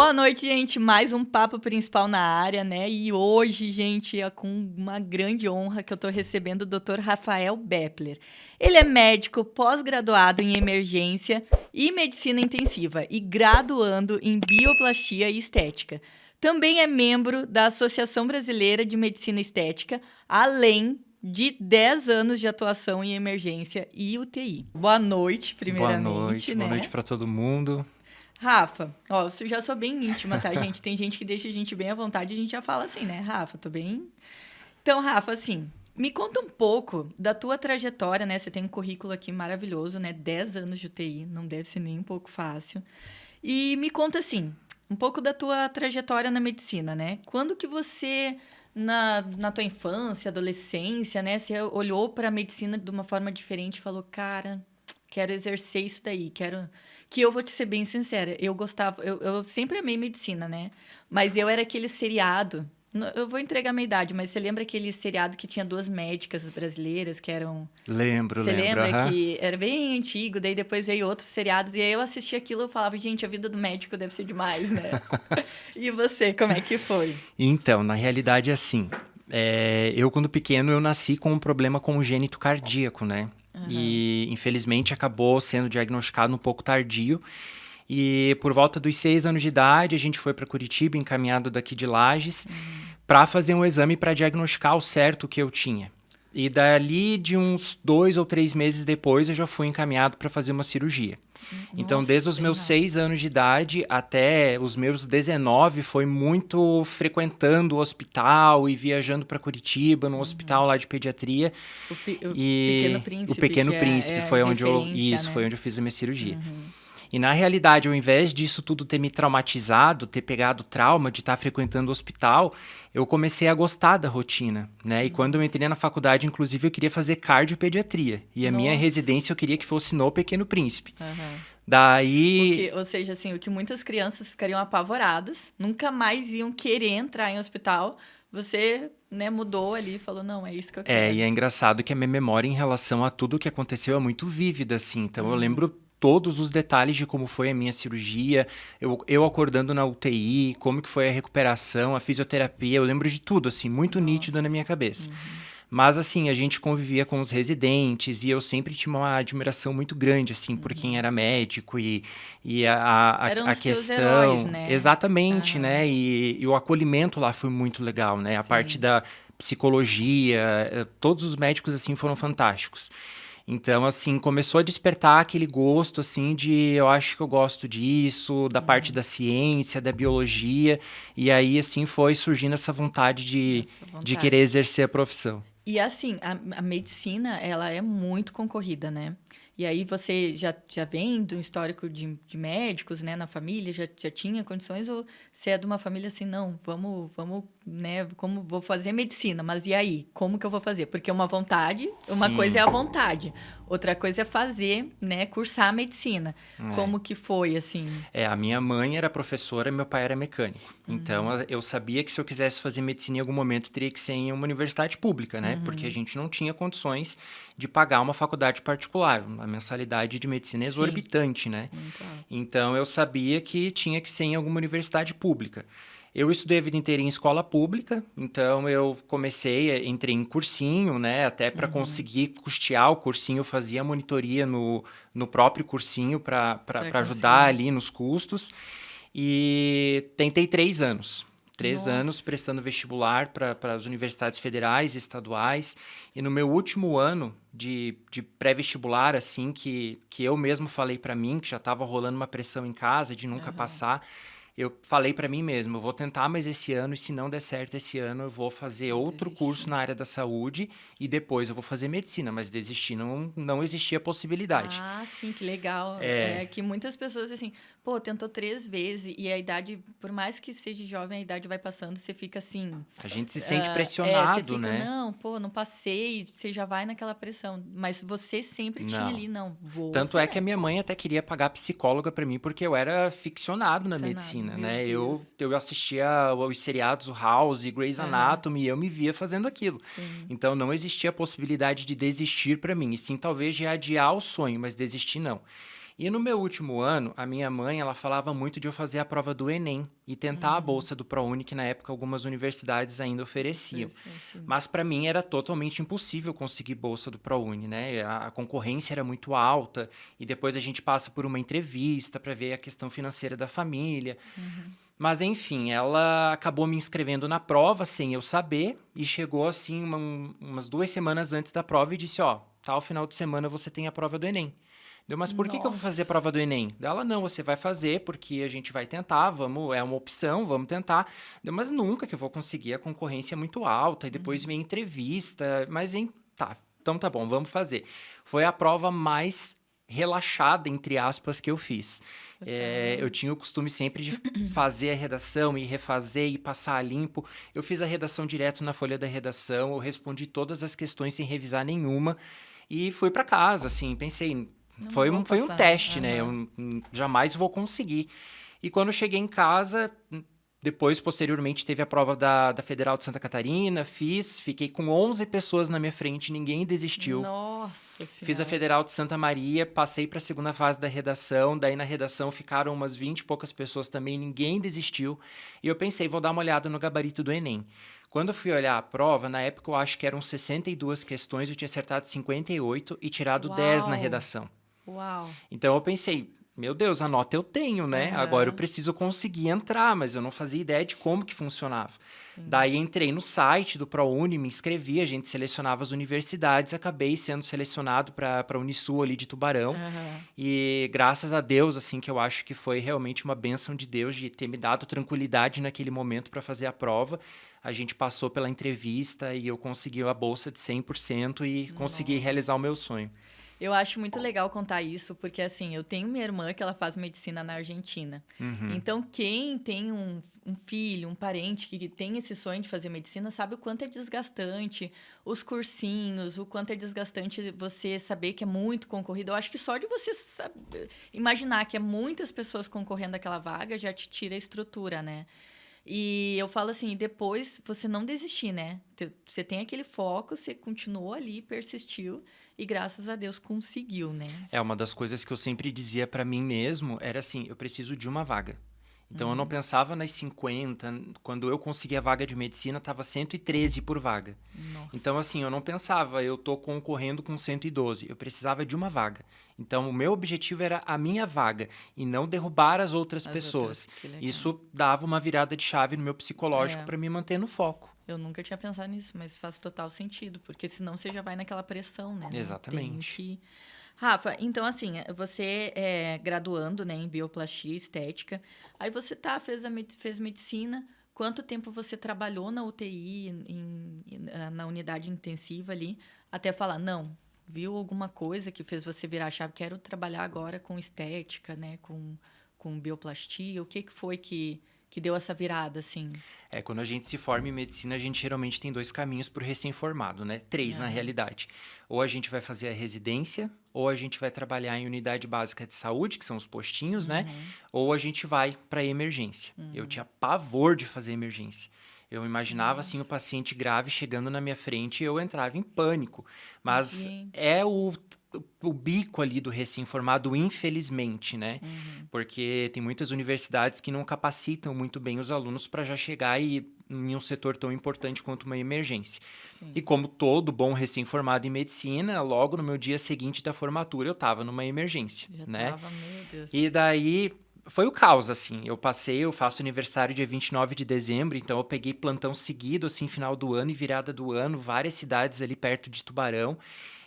Boa noite, gente. Mais um papo principal na área, né? E hoje, gente, é com uma grande honra que eu tô recebendo o Dr. Rafael Bepler. Ele é médico pós-graduado em emergência e medicina intensiva e graduando em bioplastia e estética. Também é membro da Associação Brasileira de Medicina Estética, além de 10 anos de atuação em emergência e UTI. Boa noite, primeiramente, Boa né? noite para todo mundo. Rafa, ó, eu já sou bem íntima, tá, gente? Tem gente que deixa a gente bem à vontade, a gente já fala assim, né? Rafa, tô bem. Então, Rafa, assim, me conta um pouco da tua trajetória, né? Você tem um currículo aqui maravilhoso, né? 10 anos de UTI, não deve ser nem um pouco fácil. E me conta, assim, um pouco da tua trajetória na medicina, né? Quando que você, na tua infância, adolescência, né? Você olhou para a medicina de uma forma diferente e falou, cara, quero exercer isso daí, quero... Que eu vou te ser bem sincera, eu gostava... Eu sempre amei medicina, né? Mas eu era aquele seriado... Eu vou entregar a minha idade, mas você lembra aquele seriado que tinha duas médicas brasileiras que eram... Lembro, Você lembro, lembra aham. que era bem antigo, daí depois veio outros seriados, e aí eu assistia aquilo e falava, gente, a vida do médico deve ser demais, né? E você, como é que foi? Então, na realidade é assim, eu quando pequeno eu nasci com um problema congênito cardíaco, né? Aham. E infelizmente acabou sendo diagnosticado um pouco tardio. E por volta dos 6 anos de idade, a gente foi para Curitiba, encaminhado daqui de Lages, para fazer um exame para diagnosticar o certo que eu tinha. E dali de uns 2 ou 3 meses depois, eu já fui encaminhado para fazer uma cirurgia. Então, desde Nossa, os bem meus rápido. 6 anos de idade até os meus 19, foi muito frequentando o hospital e viajando para Curitiba, no hospital lá de pediatria. O Pequeno E o Príncipe, que Pequeno Príncipe é foi onde referência, foi né? onde eu fiz a minha cirurgia. Uhum. E na realidade, ao invés disso tudo ter me traumatizado, ter pegado trauma de estar frequentando o hospital, eu comecei a gostar da rotina, né? E quando eu Nossa. entrei na faculdade, inclusive, eu queria fazer cardiopediatria. E a minha Nossa. residência eu queria que fosse no Pequeno Príncipe. Aham. Daí, Ou seja, assim, o que muitas crianças ficariam apavoradas, nunca mais iam querer entrar em hospital, você, né, mudou ali e falou, não, é isso que eu e quero. é engraçado que a minha memória em relação a tudo o que aconteceu é muito vívida, assim. Então eu Uhum. lembro todos os detalhes de como foi a minha cirurgia, eu acordando na UTI, como que foi a recuperação, a fisioterapia, eu lembro de tudo, assim, muito nítido na Nossa. minha cabeça. Uhum. Mas, assim, a gente convivia com os residentes e eu sempre tinha uma admiração muito grande, assim, por quem Uhum. era médico e Eram a os teus heróis, questão... né? Exatamente, Aham. né? E o acolhimento lá foi muito legal, né? A parte Sim. da psicologia, todos os médicos, assim, foram fantásticos. Então, assim, começou a despertar aquele gosto, assim, de eu acho que eu gosto disso, da parte Uhum. da ciência, da biologia, e aí, assim, foi surgindo essa vontade Essa de querer vontade. exercer a profissão. E assim, a medicina, ela é muito concorrida, né? E aí você já vem do histórico de médicos, né, na família, já tinha condições, ou você é de uma família assim, não, vamos, né, como vou fazer medicina, mas e aí? Como que eu vou fazer? Porque uma coisa é Sim, a vontade, outra coisa é fazer, né, cursar a medicina. é. Como que foi, assim? A minha mãe era professora, meu pai era mecânico. Então, Uhum, eu sabia que se eu quisesse fazer medicina em algum momento, teria que ser em uma universidade pública, né? Porque a uhum, gente não tinha condições de pagar uma faculdade particular. A mensalidade de medicina é sim, exorbitante, né? muito alto. Então, eu sabia que tinha que ser em alguma universidade pública. Eu estudei a vida inteira em escola pública, então eu entrei em cursinho, né? Até para Uhum, conseguir custear o cursinho, eu fazia monitoria no próprio cursinho para para ajudar conseguir. ali nos custos. E tentei 3 anos. 3 anos Nossa. prestando vestibular para as universidades federais e estaduais. E no meu último ano de pré-vestibular, assim, que eu mesmo falei para mim, que já estava rolando uma pressão em casa de nunca Aham. passar, eu falei para mim mesmo, eu vou tentar mais esse ano e se não der certo esse ano, eu vou fazer Vou outro curso desistir. na área da saúde e depois eu vou fazer medicina, mas desistir não existia possibilidade. Ah, sim, que legal. É, É que muitas pessoas, assim, pô, tentou 3 vezes e a idade, por mais que seja jovem, a idade vai passando, você fica assim. a gente se sente Você pressionado, fica, né? não, pô, não passei, você já vai naquela pressão. Mas você sempre tinha Não. ali, não, vou Tanto ser é que a minha médico. mãe até queria pagar psicóloga pra mim porque eu era ficcionado na Ficcionado, medicina, meu né? Deus. Eu assistia os seriados o House, Grey's Aham, Anatomy e eu me via fazendo aquilo. sim. Então não existia a possibilidade de desistir pra mim, e sim talvez de adiar o sonho, mas desistir não. E no meu último ano, a minha mãe, ela falava muito de eu fazer a prova do Enem e tentar a bolsa do ProUni, que na época algumas universidades ainda ofereciam. Sim. Mas para mim era totalmente impossível conseguir bolsa do ProUni, né? A concorrência era muito alta e depois a gente passa por uma entrevista para ver a questão financeira da família. Mas enfim, ela acabou me inscrevendo na prova sem eu saber e chegou assim umas 2 semanas antes da prova e disse, ó, tal final de semana você tem a prova do Enem. Deu, mas por que eu vou fazer a prova do Enem? Ela, não, você vai fazer porque a gente vai tentar, é uma opção, vamos tentar. Deu, mas nunca que eu vou conseguir, a concorrência é muito alta, e depois vem entrevista, mas tá, então tá bom, vamos fazer. Foi a prova mais relaxada, entre aspas, que eu fiz. Eu tinha o costume sempre de fazer a redação e refazer e passar a limpo. Eu fiz a redação direto na folha da redação, eu respondi todas as questões sem revisar nenhuma e fui para casa, assim, pensei... Foi um teste, né? Eu jamais vou conseguir. E quando eu cheguei em casa, depois, posteriormente, teve a prova da Federal de Santa Catarina, fiquei com 11 pessoas na minha frente, ninguém desistiu. Nossa Senhora. Fiz a Federal de Santa Maria, passei para a segunda fase da redação, daí na redação ficaram umas 20 e poucas pessoas também, ninguém desistiu. E eu pensei, vou dar uma olhada no gabarito do Enem. Quando eu fui olhar a prova, na época eu acho que eram 62 questões, eu tinha acertado 58 e tirado 10 na redação. Uau! Então eu pensei, meu Deus, a nota eu tenho, né? Agora eu preciso conseguir entrar, mas eu não fazia ideia de como que funcionava. Daí entrei no site do ProUni, me inscrevi, a gente selecionava as universidades, acabei sendo selecionado para a Unisul ali de Tubarão. E graças a Deus, assim, que eu acho que foi realmente uma bênção de Deus de ter me dado tranquilidade naquele momento para fazer a prova. A gente passou pela entrevista e eu consegui a bolsa de 100% e consegui realizar o meu sonho. Eu acho muito legal contar isso, porque assim, eu tenho minha irmã que ela faz medicina na Argentina. Então, quem tem um filho, um parente que tem esse sonho de fazer medicina, sabe o quanto é desgastante os cursinhos, o quanto é desgastante você saber que é muito concorrido. Eu acho que só de você imaginar que é muitas pessoas concorrendo àquela vaga já te tira a estrutura, né? E eu falo assim, depois você não desistir, né? Você tem aquele foco, você continuou ali, persistiu e graças a Deus conseguiu, né? Uma das coisas que eu sempre dizia para mim mesmo era assim, eu preciso de uma vaga. Então eu não pensava nas 50, quando eu consegui a vaga de medicina, estava 113 por vaga. Nossa. Então assim, eu não pensava, eu tô concorrendo com 112, eu precisava de uma vaga. Então o meu objetivo era a minha vaga e não derrubar as outras pessoas. Isso dava uma virada de chave no meu psicológico para me manter no foco. Eu nunca tinha pensado nisso, mas faz total sentido, porque senão você já vai naquela pressão, né? Exatamente. Rafa, então assim, você é graduando, né, em bioplastia estética, aí você fez medicina, quanto tempo você trabalhou na UTI, na unidade intensiva ali, até falar, não, viu alguma coisa que fez você virar a chave, quero trabalhar agora com estética, né, com bioplastia, o que foi que deu essa virada, assim? Quando a gente se forma em medicina, a gente geralmente tem 2 caminhos para o recém-formado, né? 3, na realidade. Ou a gente vai fazer a residência, ou a gente vai trabalhar em unidade básica de saúde, que são os postinhos, né? Ou a gente vai para emergência. Eu tinha pavor de fazer emergência. Eu imaginava, assim, o paciente grave chegando na minha frente e eu entrava em pânico. Mas é o bico ali do recém-formado, infelizmente, né? Porque tem muitas universidades que não capacitam muito bem os alunos para já chegar em um setor tão importante quanto uma emergência. E como todo bom recém-formado em medicina, logo no meu dia seguinte da formatura eu estava numa emergência, né? Meu Deus. E daí... foi o caos, assim. Eu faço aniversário dia 29 de dezembro, então eu peguei plantão seguido, assim, final do ano e virada do ano, várias cidades ali perto de Tubarão.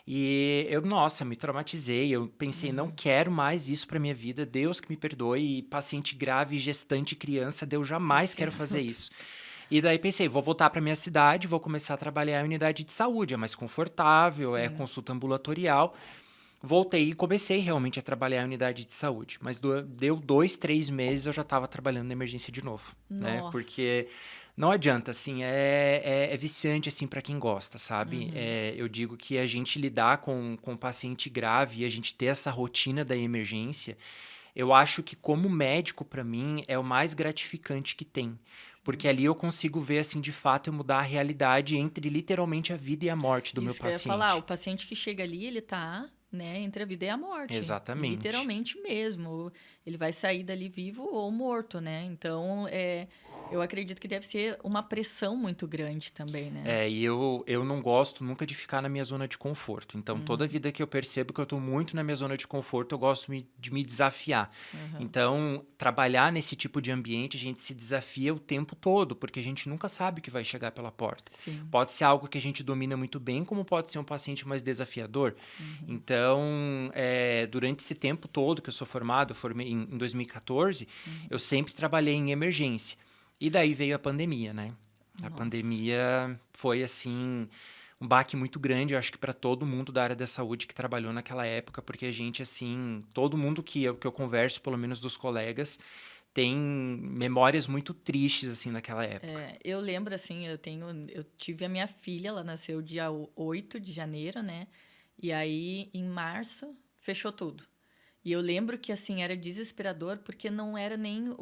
E eu me traumatizei. Eu pensei, não quero mais isso pra minha vida. Deus que me perdoe. E paciente grave, gestante, criança, eu jamais quero fazer isso. E daí pensei, vou voltar para minha cidade, vou começar a trabalhar em unidade de saúde. É mais confortável, é consulta ambulatorial. Voltei e comecei realmente a trabalhar em unidade de saúde. Mas deu 2, 3 meses eu já estava trabalhando na emergência de novo. Né? Porque não adianta, assim, é viciante, assim, para quem gosta, sabe? Eu digo que a gente lidar com um paciente grave e a gente ter essa rotina da emergência, eu acho que como médico, para mim, é o mais gratificante que tem. Porque ali eu consigo ver, assim, de fato, eu mudar a realidade entre literalmente a vida e a morte do meu paciente. Eu ia falar, o paciente que chega ali, ele tá né, entre a vida e a morte. Exatamente. Literalmente mesmo. Ele vai sair dali vivo ou morto, né? Então, eu acredito que deve ser uma pressão muito grande também, né? E eu não gosto nunca de ficar na minha zona de conforto. Então, toda vida que eu percebo que eu estou muito na minha zona de conforto, eu gosto de me desafiar. Então, trabalhar nesse tipo de ambiente, a gente se desafia o tempo todo, porque a gente nunca sabe o que vai chegar pela porta. Sim. Pode ser algo que a gente domina muito bem, como pode ser um paciente mais desafiador. Então, durante esse tempo todo que eu sou formado, eu formei em 2014, eu sempre trabalhei em emergência. E daí veio a pandemia, né? A pandemia foi, assim, um baque muito grande, eu acho que para todo mundo da área da saúde que trabalhou naquela época, porque a gente, assim, todo mundo que eu converso, pelo menos dos colegas, tem memórias muito tristes, assim, naquela época. Eu lembro, assim, eu tive a minha filha, ela nasceu dia 8 de janeiro, né? E aí, em março, fechou tudo. E eu lembro que, assim, era desesperador, porque não era nem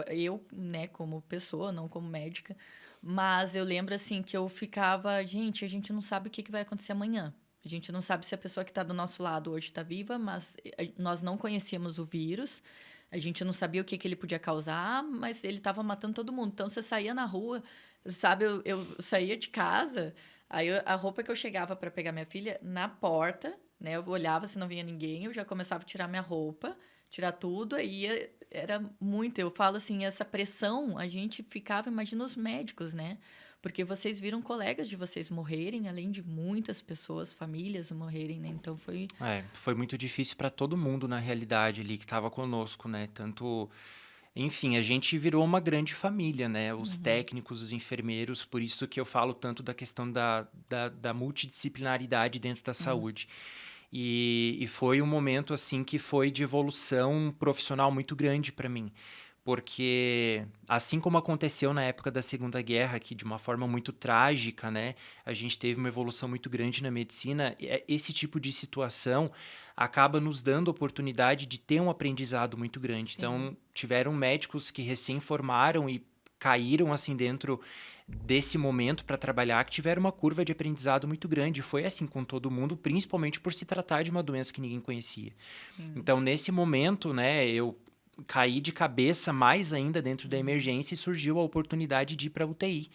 eu, né, como pessoa, não como médica, mas eu lembro, assim, que eu ficava, gente, a gente não sabe o que vai acontecer amanhã. A gente não sabe se a pessoa que está do nosso lado hoje está viva, mas nós não conhecíamos o vírus, a gente não sabia o que ele podia causar, mas ele estava matando todo mundo. Então, você saía na rua, sabe, eu saía de casa, aí a roupa que eu chegava para pegar minha filha, na porta, né? Eu olhava se não vinha ninguém, eu já começava a tirar minha roupa, tirar tudo, aí era muito. Eu falo assim, essa pressão, a gente ficava, imagina os médicos, né? Porque vocês viram colegas de vocês morrerem, além de muitas pessoas, famílias morrerem, né? Então foi muito difícil para todo mundo, na realidade, ali que estava conosco, né? Tanto. Enfim, a gente virou uma grande família, né? Os técnicos, os enfermeiros, por isso que eu falo tanto da questão da multidisciplinaridade dentro da saúde. E foi um momento, assim, que foi de evolução profissional muito grande para mim. Porque, assim como aconteceu na época da Segunda Guerra, que de uma forma muito trágica, né, a gente teve uma evolução muito grande na medicina, esse tipo de situação acaba nos dando a oportunidade de ter um aprendizado muito grande. Sim. Então, tiveram médicos que recém-formaram e caíram, assim, dentro desse momento para trabalhar, que tiveram uma curva de aprendizado muito grande. Foi assim com todo mundo, principalmente por se tratar de uma doença que ninguém conhecia. Então, nesse momento, né, eu caí de cabeça mais ainda dentro da emergência e surgiu a oportunidade de ir para a UTI.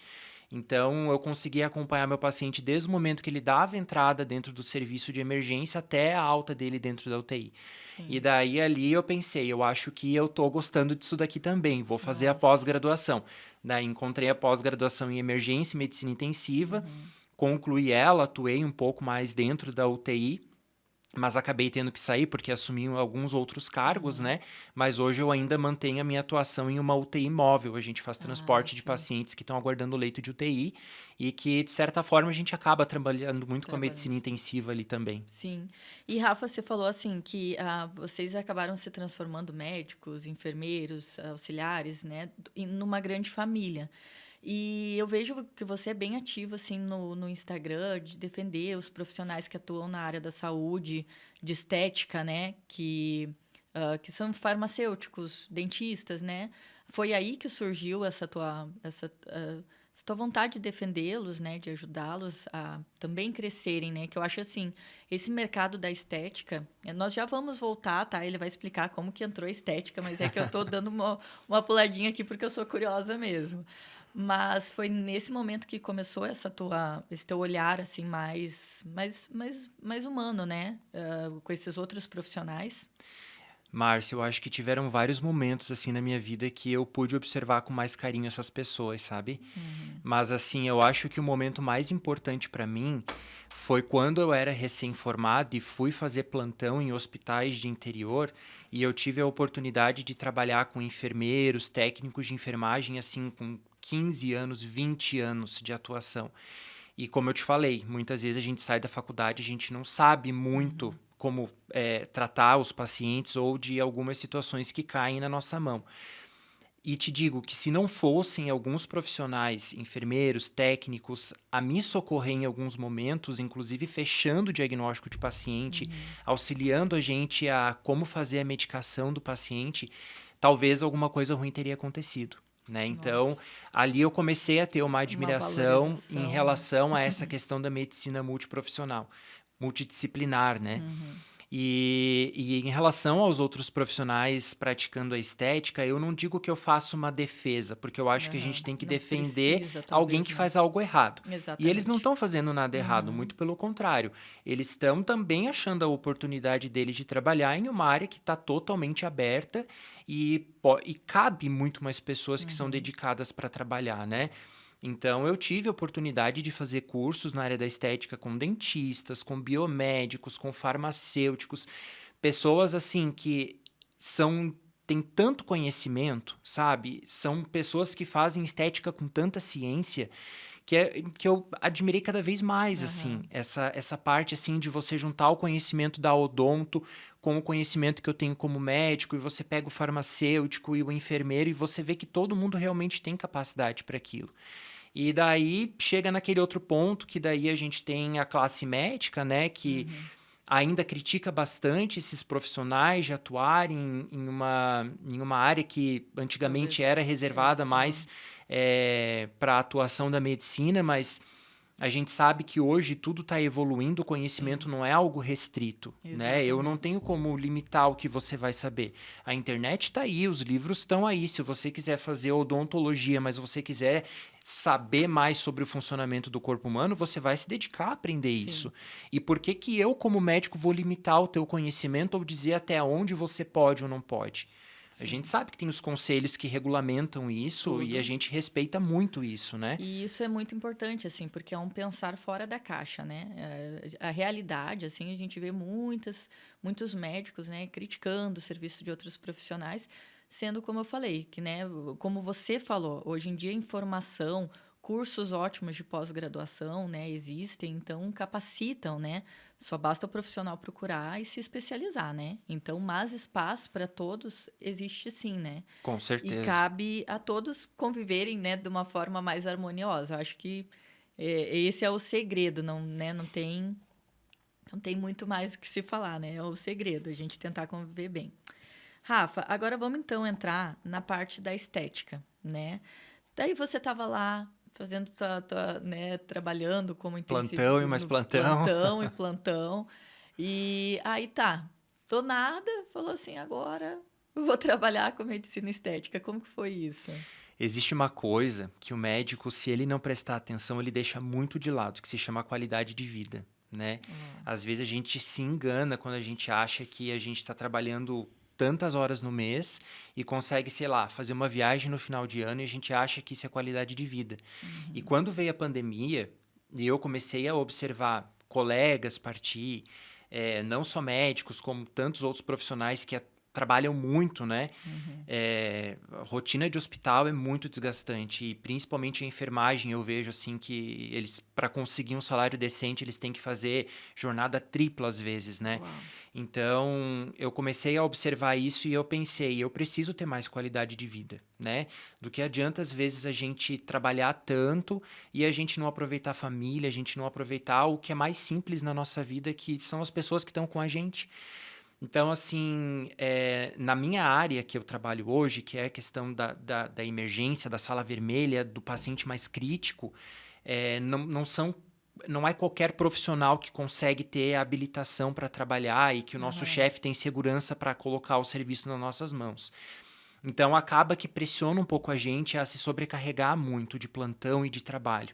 Então, eu consegui acompanhar meu paciente desde o momento que ele dava entrada dentro do serviço de emergência até a alta dele dentro da UTI. Sim. E daí, ali, eu pensei, eu acho que eu tô gostando disso daqui também, vou fazer a pós-graduação. Daí, encontrei a pós-graduação em emergência e medicina intensiva, concluí ela, atuei um pouco mais dentro da UTI, mas acabei tendo que sair porque assumi alguns outros cargos, né? Mas hoje eu ainda mantenho a minha atuação em uma UTI móvel. A gente faz transporte de pacientes que estão aguardando leito de UTI e que, de certa forma, a gente acaba trabalhando muito com a medicina intensiva ali também. Sim. E, Rafa, você falou assim que vocês acabaram se transformando médicos, enfermeiros, auxiliares, né? Numa grande família. E eu vejo que você é bem ativo assim, no Instagram, de defender os profissionais que atuam na área da saúde, de estética, né? Que são farmacêuticos, dentistas, né? Foi aí que surgiu essa tua vontade de defendê-los, né? De ajudá-los a também crescerem, né? Que eu acho assim, esse mercado da estética, nós já vamos voltar, tá? Ele vai explicar como que entrou a estética, mas é que eu tô dando uma puladinha aqui porque eu sou curiosa mesmo. Mas foi nesse momento que começou esse teu olhar assim mais humano, né? Com esses outros profissionais. Márcia, eu acho que tiveram vários momentos assim na minha vida que eu pude observar com mais carinho essas pessoas, sabe? Mas assim, eu acho que o momento mais importante para mim foi quando eu era recém-formado e fui fazer plantão em hospitais de interior e eu tive a oportunidade de trabalhar com enfermeiros, técnicos de enfermagem assim com 15 anos, 20 anos de atuação. E como eu te falei, muitas vezes a gente sai da faculdade, a gente não sabe muito como tratar os pacientes ou de algumas situações que caem na nossa mão. E te digo que se não fossem alguns profissionais, enfermeiros, técnicos, a me socorrer em alguns momentos, inclusive fechando o diagnóstico de paciente, auxiliando a gente a como fazer a medicação do paciente, talvez alguma coisa ruim teria acontecido. Né? Então, ali eu comecei a ter uma admiração em relação a essa questão da medicina multiprofissional, multidisciplinar, né? E em relação aos outros profissionais praticando a estética, eu não digo que eu faço uma defesa, porque eu acho que a gente tem que Não defender precisa, alguém talvez, que né? faz algo errado. E eles não Exatamente. estão fazendo nada errado, muito pelo contrário. Eles estão também achando a oportunidade deles de trabalhar em uma área que está totalmente aberta e cabe muito mais pessoas que são dedicadas para trabalhar, né? Então, eu tive a oportunidade de fazer cursos na área da estética com dentistas, com biomédicos, com farmacêuticos, pessoas assim que são têm tanto conhecimento, sabe? São pessoas que fazem estética com tanta ciência que eu admirei cada vez mais, assim, Aham. essa parte, assim, de você juntar o conhecimento da odonto com o conhecimento que eu tenho como médico, e você pega o farmacêutico e o enfermeiro, e você vê que todo mundo realmente tem capacidade para aquilo. E daí chega naquele outro ponto que daí a gente tem a classe médica, né, que ainda critica bastante esses profissionais de atuarem em uma área que antigamente era Talvez é reservada isso, né? mais para a atuação da medicina, mas a gente sabe que hoje tudo está evoluindo, o conhecimento Sim, não é algo restrito, né? Eu não exatamente. tenho como limitar o que você vai saber. A internet está aí, os livros estão aí. Se você quiser fazer odontologia, mas você quiser saber mais sobre o funcionamento do corpo humano, você vai se dedicar a aprender Sim, isso. E por que que eu, como médico, vou limitar o teu conhecimento ou dizer até onde você pode ou não pode? A gente sim. sabe que tem os conselhos que regulamentam isso e a Tudo. gente respeita muito isso, né? E isso é muito importante, assim, porque é um pensar fora da caixa, né? A realidade, assim, a gente vê muitos médicos, né, criticando o serviço de outros profissionais, sendo como eu falei, que, né, como você falou, hoje em dia a informação, cursos ótimos de pós-graduação, né, existem, então capacitam, né? Só basta o profissional procurar e se especializar, né? Então, mais espaço para todos existe sim, né? Com E certeza. cabe a todos conviverem, né, de uma forma mais harmoniosa. Eu acho que esse é o segredo, não, né, não tem muito mais o que se falar, né? É o segredo, a gente tentar conviver bem. Rafa, agora vamos então entrar na parte da estética, né? Daí você estava lá fazendo né, trabalhando como intensivo Plantão e mais no plantão. plantão, e aí tá, do nada, falou assim, agora eu vou trabalhar com medicina estética. Como que foi isso? Existe uma coisa que o médico, se ele não prestar atenção, ele deixa muito de lado, que se chama qualidade de vida, né? Ó, Às vezes a gente se engana quando a gente acha que a gente está trabalhando tantas horas no mês e consegue, sei lá, fazer uma viagem no final de ano e a gente acha que isso é qualidade de vida. E quando veio a pandemia, e eu comecei a observar colegas partir, não só médicos, como tantos outros profissionais que trabalham muito, né? A rotina de hospital é muito desgastante e principalmente a enfermagem eu vejo assim que eles para conseguir um salário decente eles têm que fazer jornada tripla às vezes, né? uau. Então eu comecei a observar isso e eu pensei, eu preciso ter mais qualidade de vida, né? Do que adianta às vezes a gente trabalhar tanto e a gente não aproveitar a família, a gente não aproveitar o que é mais simples na nossa vida, que são as pessoas que estão com a gente. Então, assim, na minha área que eu trabalho hoje, que é a questão da emergência, da sala vermelha, do paciente mais crítico, não é qualquer profissional que consegue ter a habilitação para trabalhar e que o nosso Aham. chefe tem segurança para colocar o serviço nas nossas mãos. Então acaba que pressiona um pouco a gente a se sobrecarregar muito de plantão e de trabalho.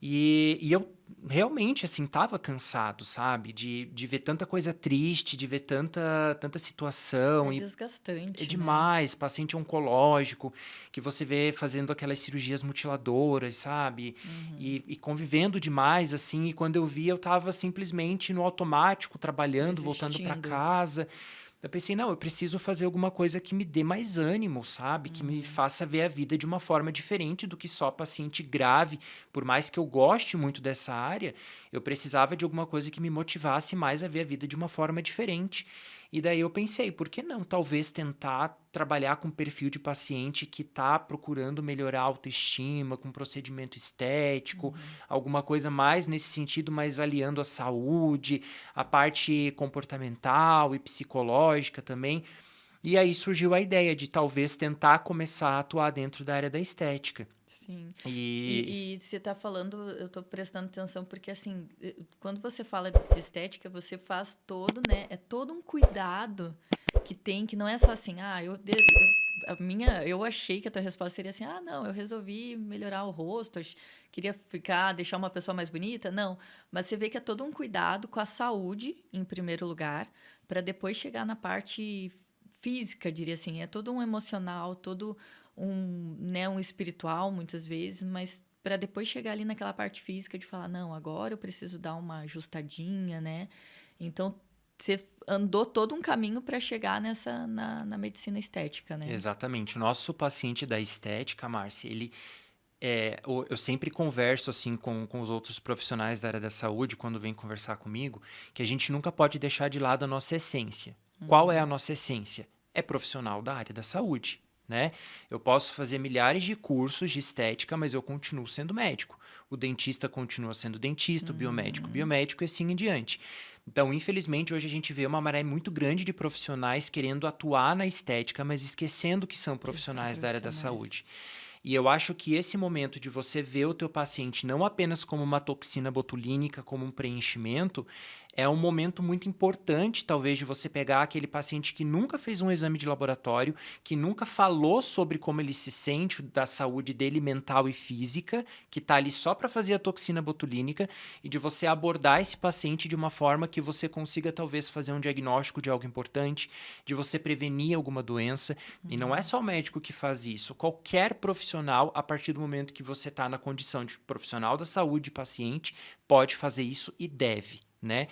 E eu realmente, assim, tava cansado, sabe? De ver tanta coisa triste, de ver tanta É situação. E é desgastante, né? demais, paciente oncológico, que você vê fazendo aquelas cirurgias mutiladoras, sabe? E convivendo demais, assim. E quando eu vi, eu tava simplesmente no automático, trabalhando, voltando para Existindo. casa. Eu pensei, não, eu preciso fazer alguma coisa que me dê mais ânimo, sabe? Que me faça ver a vida de uma forma diferente do que só paciente grave. Por mais que eu goste muito dessa área, eu precisava de alguma coisa que me motivasse mais a ver a vida de uma forma diferente. E daí eu pensei, por que não talvez tentar trabalhar com um perfil de paciente que está procurando melhorar a autoestima, com procedimento estético, alguma coisa mais nesse sentido, mas aliando a saúde, a parte comportamental e psicológica também. E aí surgiu a ideia de talvez tentar começar a atuar dentro da área da estética. Sim. E E você está falando, eu estou prestando atenção, porque assim, quando você fala de estética, você faz todo, né? É todo um cuidado que tem, que não é só assim, eu achei que a tua resposta seria assim, não, eu resolvi melhorar o rosto, queria deixar uma pessoa mais bonita. Não, mas você vê que é todo um cuidado com a saúde, em primeiro lugar, para depois chegar na parte física, diria assim. É todo um emocional, todo um espiritual, muitas vezes, mas para depois chegar ali naquela parte física de falar, não, agora eu preciso dar uma ajustadinha, né? Então, você andou todo um caminho para chegar na medicina estética, né? exatamente. O nosso paciente da estética, Márcia, eu sempre converso assim com os outros profissionais da área da saúde quando vêm conversar comigo, que a gente nunca pode deixar de lado a nossa essência. Qual é a nossa essência? É profissional da área da saúde. Né? Eu posso fazer milhares de cursos de estética, mas eu continuo sendo médico. O dentista continua sendo dentista, o biomédico, biomédico e assim em diante. Então, infelizmente, hoje a gente vê uma maré muito grande de profissionais querendo atuar na estética, mas esquecendo que são profissionais da área da saúde. E eu acho que esse momento de você ver o teu paciente não apenas como uma toxina botulínica, como um preenchimento, é um momento muito importante, talvez, de você pegar aquele paciente que nunca fez um exame de laboratório, que nunca falou sobre como ele se sente, da saúde dele mental e física, que está ali só para fazer a toxina botulínica, e de você abordar esse paciente de uma forma que você consiga, talvez, fazer um diagnóstico de algo importante, de você prevenir alguma doença. E não é só o médico que faz isso. Qualquer profissional, a partir do momento que você está na condição de profissional da saúde, paciente, pode fazer isso e deve, né?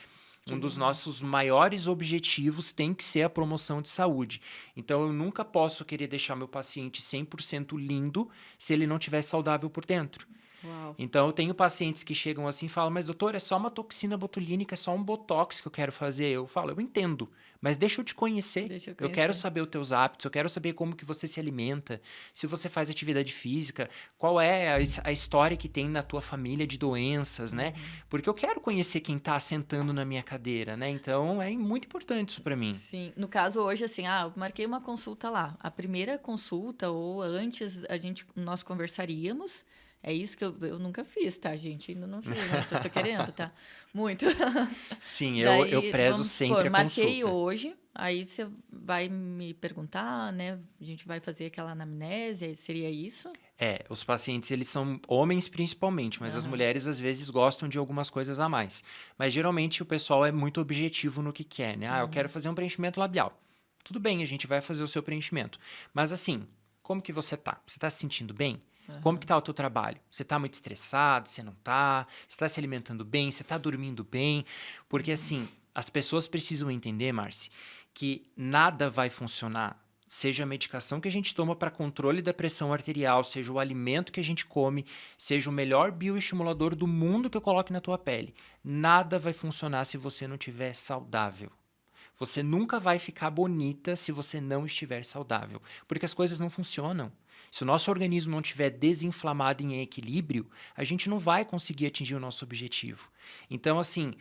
Um dos nossos maiores objetivos tem que ser a promoção de saúde. Então, eu nunca posso querer deixar meu paciente 100% lindo se ele não estiver saudável por dentro. Uau. Então, eu tenho pacientes que chegam assim e falam, mas doutor, é só uma toxina botulínica, é só um botox que eu quero fazer. Eu falo, eu entendo, mas deixa eu te conhecer. Eu quero saber os teus hábitos, eu quero saber como que você se alimenta, se você faz atividade física, qual é a história que tem na tua família de doenças, né? Porque eu quero conhecer quem está sentando na minha cadeira, né? Então, é muito importante isso para mim. Sim, no caso hoje, assim, eu marquei uma consulta lá. A primeira consulta, ou antes, nós conversaríamos. É isso que eu nunca fiz, tá, gente? Ainda não fiz, mas eu tô querendo, tá? Muito. Sim, Daí, eu prezo sempre a marquei consulta. hoje, aí você vai me perguntar, né? A gente vai fazer aquela anamnese, seria isso? Os pacientes, eles são homens principalmente, mas as mulheres às vezes gostam de algumas coisas a mais. Mas geralmente o pessoal é muito objetivo no que quer, né? Eu quero fazer um preenchimento labial. Tudo bem, a gente vai fazer o seu preenchimento. Mas assim, como que você tá? Você tá se sentindo bem? Como que tá o teu trabalho? Você tá muito estressado? Você não tá? Você tá se alimentando bem? Você tá dormindo bem? Porque assim, as pessoas precisam entender, Marci, que nada vai funcionar, seja a medicação que a gente toma para controle da pressão arterial, seja o alimento que a gente come, seja o melhor bioestimulador do mundo que eu coloque na tua pele. Nada vai funcionar se você não estiver saudável. Você nunca vai ficar bonita se você não estiver saudável, porque as coisas não funcionam. Se o nosso organismo não estiver desinflamado e em equilíbrio, a gente não vai conseguir atingir o nosso objetivo. Então, assim,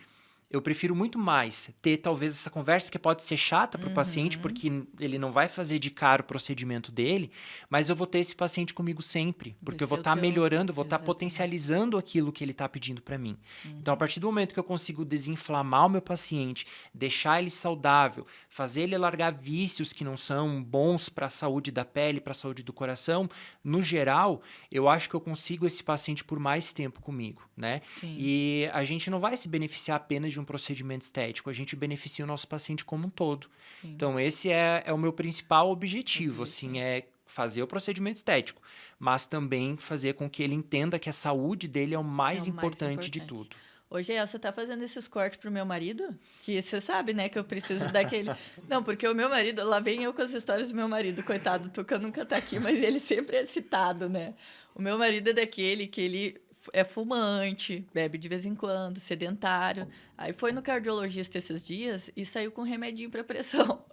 eu prefiro muito mais ter talvez essa conversa que pode ser chata para o paciente, porque ele não vai fazer de cara o procedimento dele, mas eu vou ter esse paciente comigo sempre, porque eu vou estar melhorando, eu vou estar potencializando aquilo que ele está pedindo para mim. Então, a partir do momento que eu consigo desinflamar o meu paciente, deixar ele saudável, fazer ele largar vícios que não são bons para a saúde da pele, para a saúde do coração, no geral, eu acho que eu consigo esse paciente por mais tempo comigo, né? Sim. E a gente não vai se beneficiar apenas de um procedimento estético, a gente beneficia o nosso paciente como um todo. Sim. Então, esse é o meu principal objetivo, assim, é fazer o procedimento estético, mas também fazer com que ele entenda que a saúde dele é o mais importante de tudo. Hoje você tá fazendo esses cortes pro meu marido? Que você sabe, né, que eu preciso daquele... Não, porque o meu marido... Lá vem eu com as histórias do meu marido, coitado. O Tuca nunca tá aqui, mas ele sempre é citado, né? O meu marido é daquele que ele é fumante, bebe de vez em quando, sedentário. Aí foi no cardiologista esses dias e saiu com um remedinho para pressão.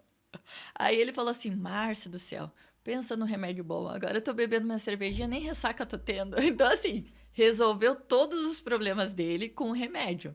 Aí ele falou assim, Márcia do céu, pensa no remédio bom. Agora eu tô bebendo minha cervejinha, nem ressaca tô tendo. Então, assim, resolveu todos os problemas dele com o remédio.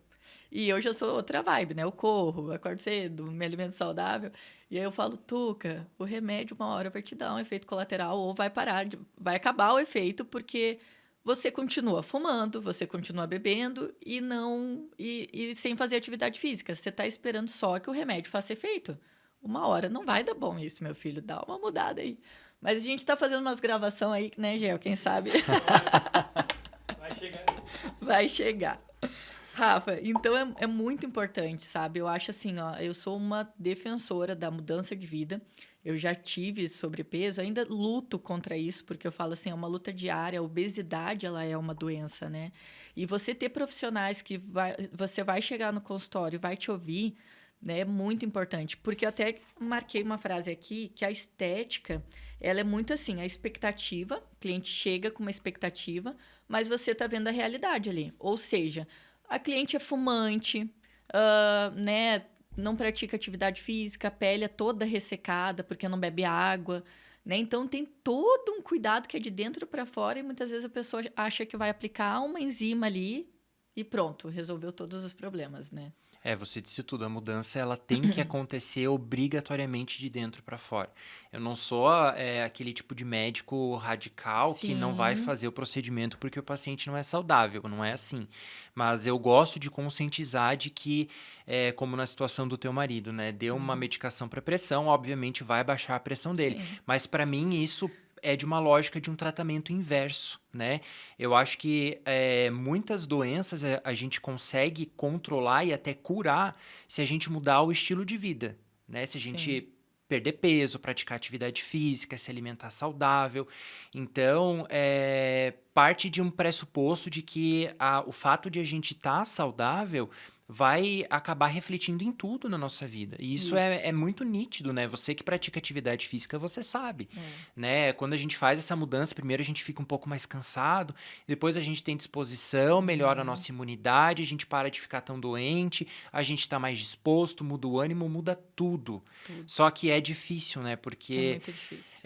E eu já sou outra vibe, né? Eu corro, acordo cedo, me alimento saudável. E aí eu falo, Tuca, o remédio uma hora vai te dar um efeito colateral ou vai parar, vai acabar o efeito porque você continua fumando, você continua bebendo e não e sem fazer atividade física. Você está esperando só que o remédio faça efeito. Uma hora não vai dar bom isso, meu filho. Dá uma mudada aí. Mas a gente está fazendo umas gravações aí, né, Gel? Quem sabe? Vai chegar. Vai chegar. Rafa, então é muito importante, sabe? Eu acho assim, ó, eu sou uma defensora da mudança de vida. Eu já tive sobrepeso, ainda luto contra isso, porque eu falo assim, é uma luta diária. A obesidade, ela é uma doença, né? E você ter profissionais que você vai chegar no consultório e vai te ouvir, né, é muito importante. Porque eu até marquei uma frase aqui, que a estética, ela é muito assim, a expectativa, o cliente chega com uma expectativa, mas você está vendo a realidade ali. Ou seja, a cliente é fumante, né? Não pratica atividade física, a pele é toda ressecada porque não bebe água, né? Então tem todo um cuidado que é de dentro para fora e muitas vezes a pessoa acha que vai aplicar uma enzima ali e pronto, resolveu todos os problemas, né? Você disse tudo. A mudança ela tem que acontecer obrigatoriamente de dentro para fora. Eu não sou aquele tipo de médico radical que não vai Sim. fazer o procedimento porque o paciente não é saudável. Não é assim. Mas eu gosto de conscientizar de que, como na situação do teu marido, né? Deu uma medicação para pressão, obviamente vai baixar a pressão dele. Sim. Mas para mim isso é de uma lógica de um tratamento inverso, né? Eu acho que muitas doenças a gente consegue controlar e até curar se a gente mudar o estilo de vida, né? Se a Sim. gente perder peso, praticar atividade física, se alimentar saudável. Então, parte de um pressuposto de que o fato de a gente estar saudável vai acabar refletindo em tudo na nossa vida. E isso é muito nítido, né? Você que pratica atividade física, você sabe, né? Quando a gente faz essa mudança, primeiro a gente fica um pouco mais cansado, depois a gente tem disposição, melhora a nossa imunidade, a gente para de ficar tão doente, a gente está mais disposto, muda o ânimo, muda tudo. Só que é difícil, né? É Porque muito difícil.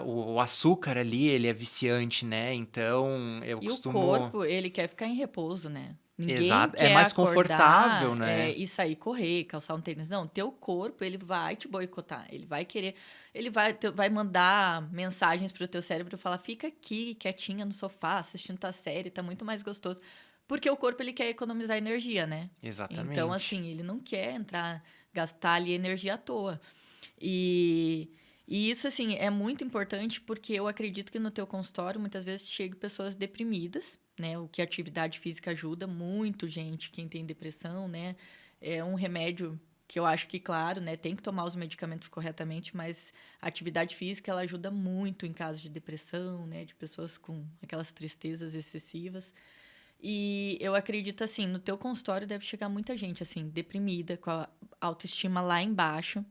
o açúcar ali, ele é viciante, né? Então, eu E costumo... o corpo, ele quer ficar em repouso, né? Ninguém Exato. É quer mais acordar, confortável, né? e sair correr, calçar um tênis. Não, teu corpo, ele vai te boicotar. Ele vai querer... Ele vai mandar mensagens pro teu cérebro falar, fica aqui, quietinha no sofá, assistindo tua série, tá muito mais gostoso. Porque o corpo, ele quer economizar energia, né? Exatamente. Então, assim, ele não quer gastar ali energia à toa. E isso, assim, é muito importante porque eu acredito que no teu consultório, muitas vezes, chegam pessoas deprimidas, né? O que a atividade física ajuda muito, gente, quem tem depressão, né? É um remédio que eu acho que, claro, né? Tem que tomar os medicamentos corretamente, mas a atividade física, ela ajuda muito em casos de depressão, né? De pessoas com aquelas tristezas excessivas. E eu acredito, assim, no teu consultório deve chegar muita gente, assim, deprimida, com a autoestima lá embaixo,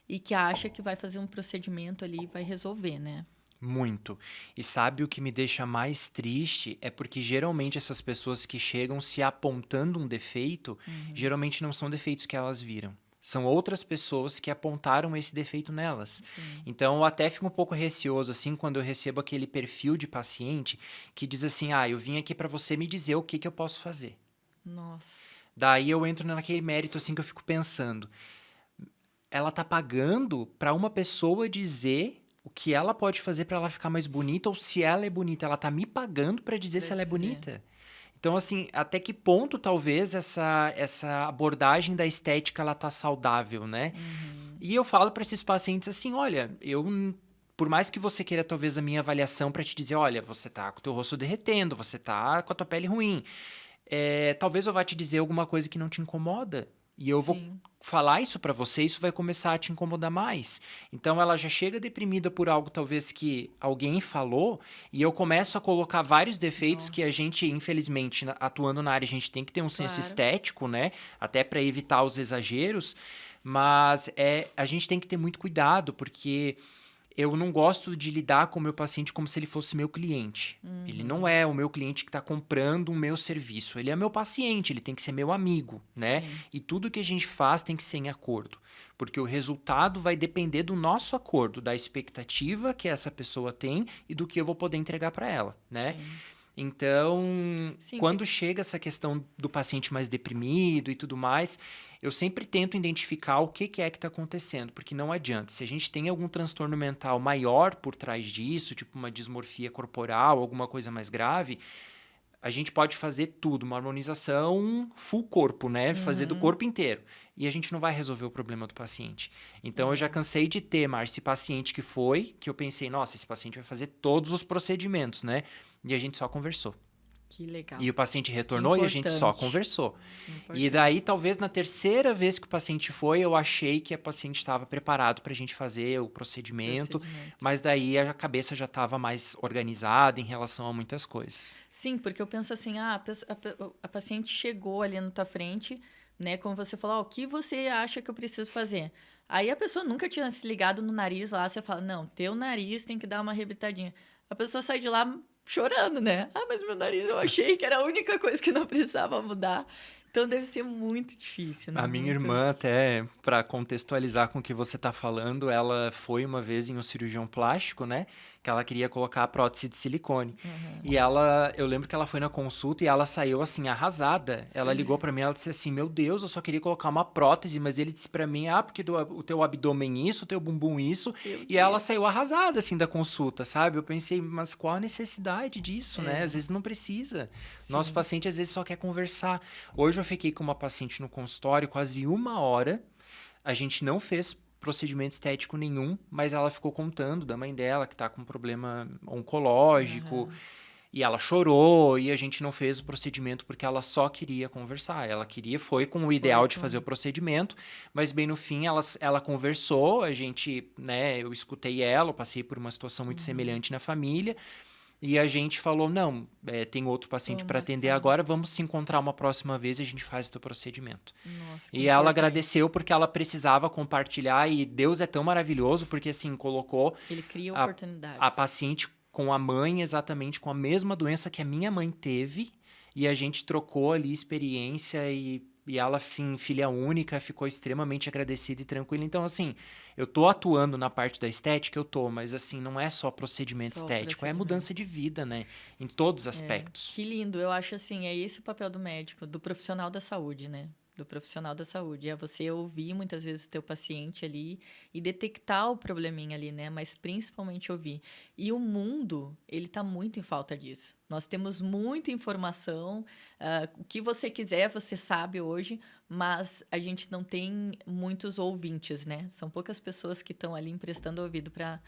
e que acha que vai fazer um procedimento ali e vai resolver, né? Muito. E sabe o que me deixa mais triste? É porque geralmente essas pessoas que chegam se apontando um defeito, geralmente não são defeitos que elas viram. São outras pessoas que apontaram esse defeito nelas. Sim. Então, eu até fico um pouco receoso, assim, quando eu recebo aquele perfil de paciente que diz assim, eu vim aqui para você me dizer o que eu posso fazer. Nossa. Daí eu entro naquele mérito, assim, que eu fico pensando. Ela tá pagando para uma pessoa dizer o que ela pode fazer para ela ficar mais bonita, ou se ela é bonita, ela tá me pagando para dizer se ela é bonita. Então, assim, até que ponto talvez essa abordagem da estética ela tá saudável, né? E eu falo para esses pacientes assim, olha, por mais que você queira talvez a minha avaliação para te dizer, olha, você tá com o teu rosto derretendo, você tá com a tua pele ruim, talvez eu vá te dizer alguma coisa que não te incomoda. E eu vou falar isso para você, isso vai começar a te incomodar mais. Então, ela já chega deprimida por algo talvez que alguém falou, e eu começo a colocar vários defeitos que a gente, infelizmente, atuando na área, a gente tem que ter um senso estético, né? Até para evitar os exageros, mas a gente tem que ter muito cuidado, porque eu não gosto de lidar com o meu paciente como se ele fosse meu cliente. Ele não é o meu cliente que está comprando o meu serviço. Ele é meu paciente, ele tem que ser meu amigo, né? Sim. E tudo que a gente faz tem que ser em acordo. Porque o resultado vai depender do nosso acordo, da expectativa que essa pessoa tem e do que eu vou poder entregar para ela, né? Sim. Então, Sim, quando chega essa questão do paciente mais deprimido e tudo mais, eu sempre tento identificar o que é que está acontecendo, porque não adianta. Se a gente tem algum transtorno mental maior por trás disso, tipo uma dismorfia corporal, alguma coisa mais grave, a gente pode fazer tudo, uma harmonização full corpo, né? Fazer do corpo inteiro. E a gente não vai resolver o problema do paciente. Então, eu já cansei de ter, Márcia, esse paciente que eu pensei, nossa, esse paciente vai fazer todos os procedimentos, né? E a gente só conversou. que legal. E o paciente Que retornou e a gente só importante. conversou. Que E importante. daí, talvez na terceira vez que o paciente foi, eu achei que a paciente estava preparado para a gente fazer o procedimento, mas daí a cabeça já estava mais organizada em relação a muitas coisas. Sim, porque eu penso assim, a paciente chegou ali na tua frente, né? Como você falou, ó, o que você acha que eu preciso fazer? Aí a pessoa nunca tinha se ligado no nariz lá, você fala, não, teu nariz tem que dar uma arrebitadinha. A pessoa sai de lá chorando, né? Ah, mas meu nariz eu achei que era a única coisa que não precisava mudar. Então deve ser muito difícil, né? A minha Muito... irmã, até para contextualizar com o que você está falando, ela foi uma vez em um cirurgião plástico, né? Que ela queria colocar a prótese de silicone. E eu lembro que ela foi na consulta e ela saiu assim, arrasada. Ela ligou para mim, ela disse assim, meu Deus, eu só queria colocar uma prótese, mas ele disse para mim, porque o teu abdômen isso, o teu bumbum isso. E ela saiu arrasada, assim, da consulta, sabe? Eu pensei, mas qual a necessidade disso, né? Às vezes não precisa. Nosso paciente, às vezes, só quer conversar. Hoje eu fiquei com uma paciente no consultório quase 1 hora. A gente não fez procedimento estético nenhum, mas ela ficou contando da mãe dela que tá com um problema oncológico. E ela chorou e a gente não fez o procedimento porque ela só queria conversar. Ela foi com o ideal de fazer o procedimento, mas bem no fim ela conversou, a gente, né, eu escutei ela, eu passei por uma situação muito semelhante na família. E a gente falou, não, tem outro paciente para atender agora, vamos se encontrar uma próxima vez e a gente faz o teu procedimento. Nossa, que E ela importante. agradeceu porque ela precisava compartilhar e Deus é tão maravilhoso porque, assim, colocou Ele cria oportunidades. a paciente com a mãe exatamente com a mesma doença que a minha mãe teve e a gente trocou ali experiência e ela, assim, filha única, ficou extremamente agradecida e tranquila. Então, assim, eu tô atuando na parte da estética, mas, assim, não é só procedimento estético, é mudança de vida, né? Em todos os aspectos. Que lindo. Eu acho, assim, é esse o papel do médico, do profissional da saúde, né? Do profissional da saúde. É você ouvir muitas vezes o teu paciente ali e detectar o probleminha ali, né? Mas principalmente ouvir. E o mundo, ele tá muito em falta disso. Nós temos muita informação, o que você quiser, você sabe hoje, mas a gente não tem muitos ouvintes, né? São poucas pessoas que estão ali emprestando ouvido para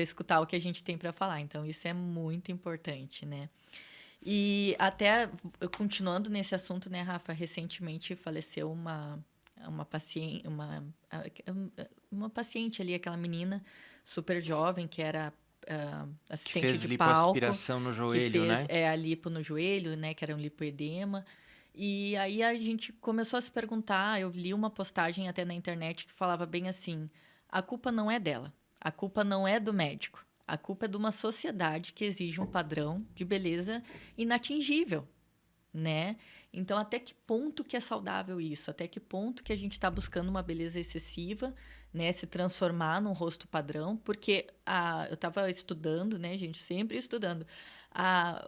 escutar o que a gente tem para falar. Então, isso é muito importante, né? E até, continuando nesse assunto, né, Rafa, recentemente faleceu uma paciente ali, aquela menina super jovem que era assistente que fez de palco. lipoaspiração no joelho, que fez, né? a lipo no joelho, né, que era um lipoedema. E aí a gente começou a se perguntar, eu li uma postagem até na internet que falava bem assim, a culpa não é dela, a culpa não é do médico. A culpa é de uma sociedade que exige um padrão de beleza inatingível, né? Então, até que ponto que é saudável isso? Até que ponto que a gente está buscando uma beleza excessiva, né? Se transformar num rosto padrão? Porque eu estava estudando, né, gente? Sempre estudando.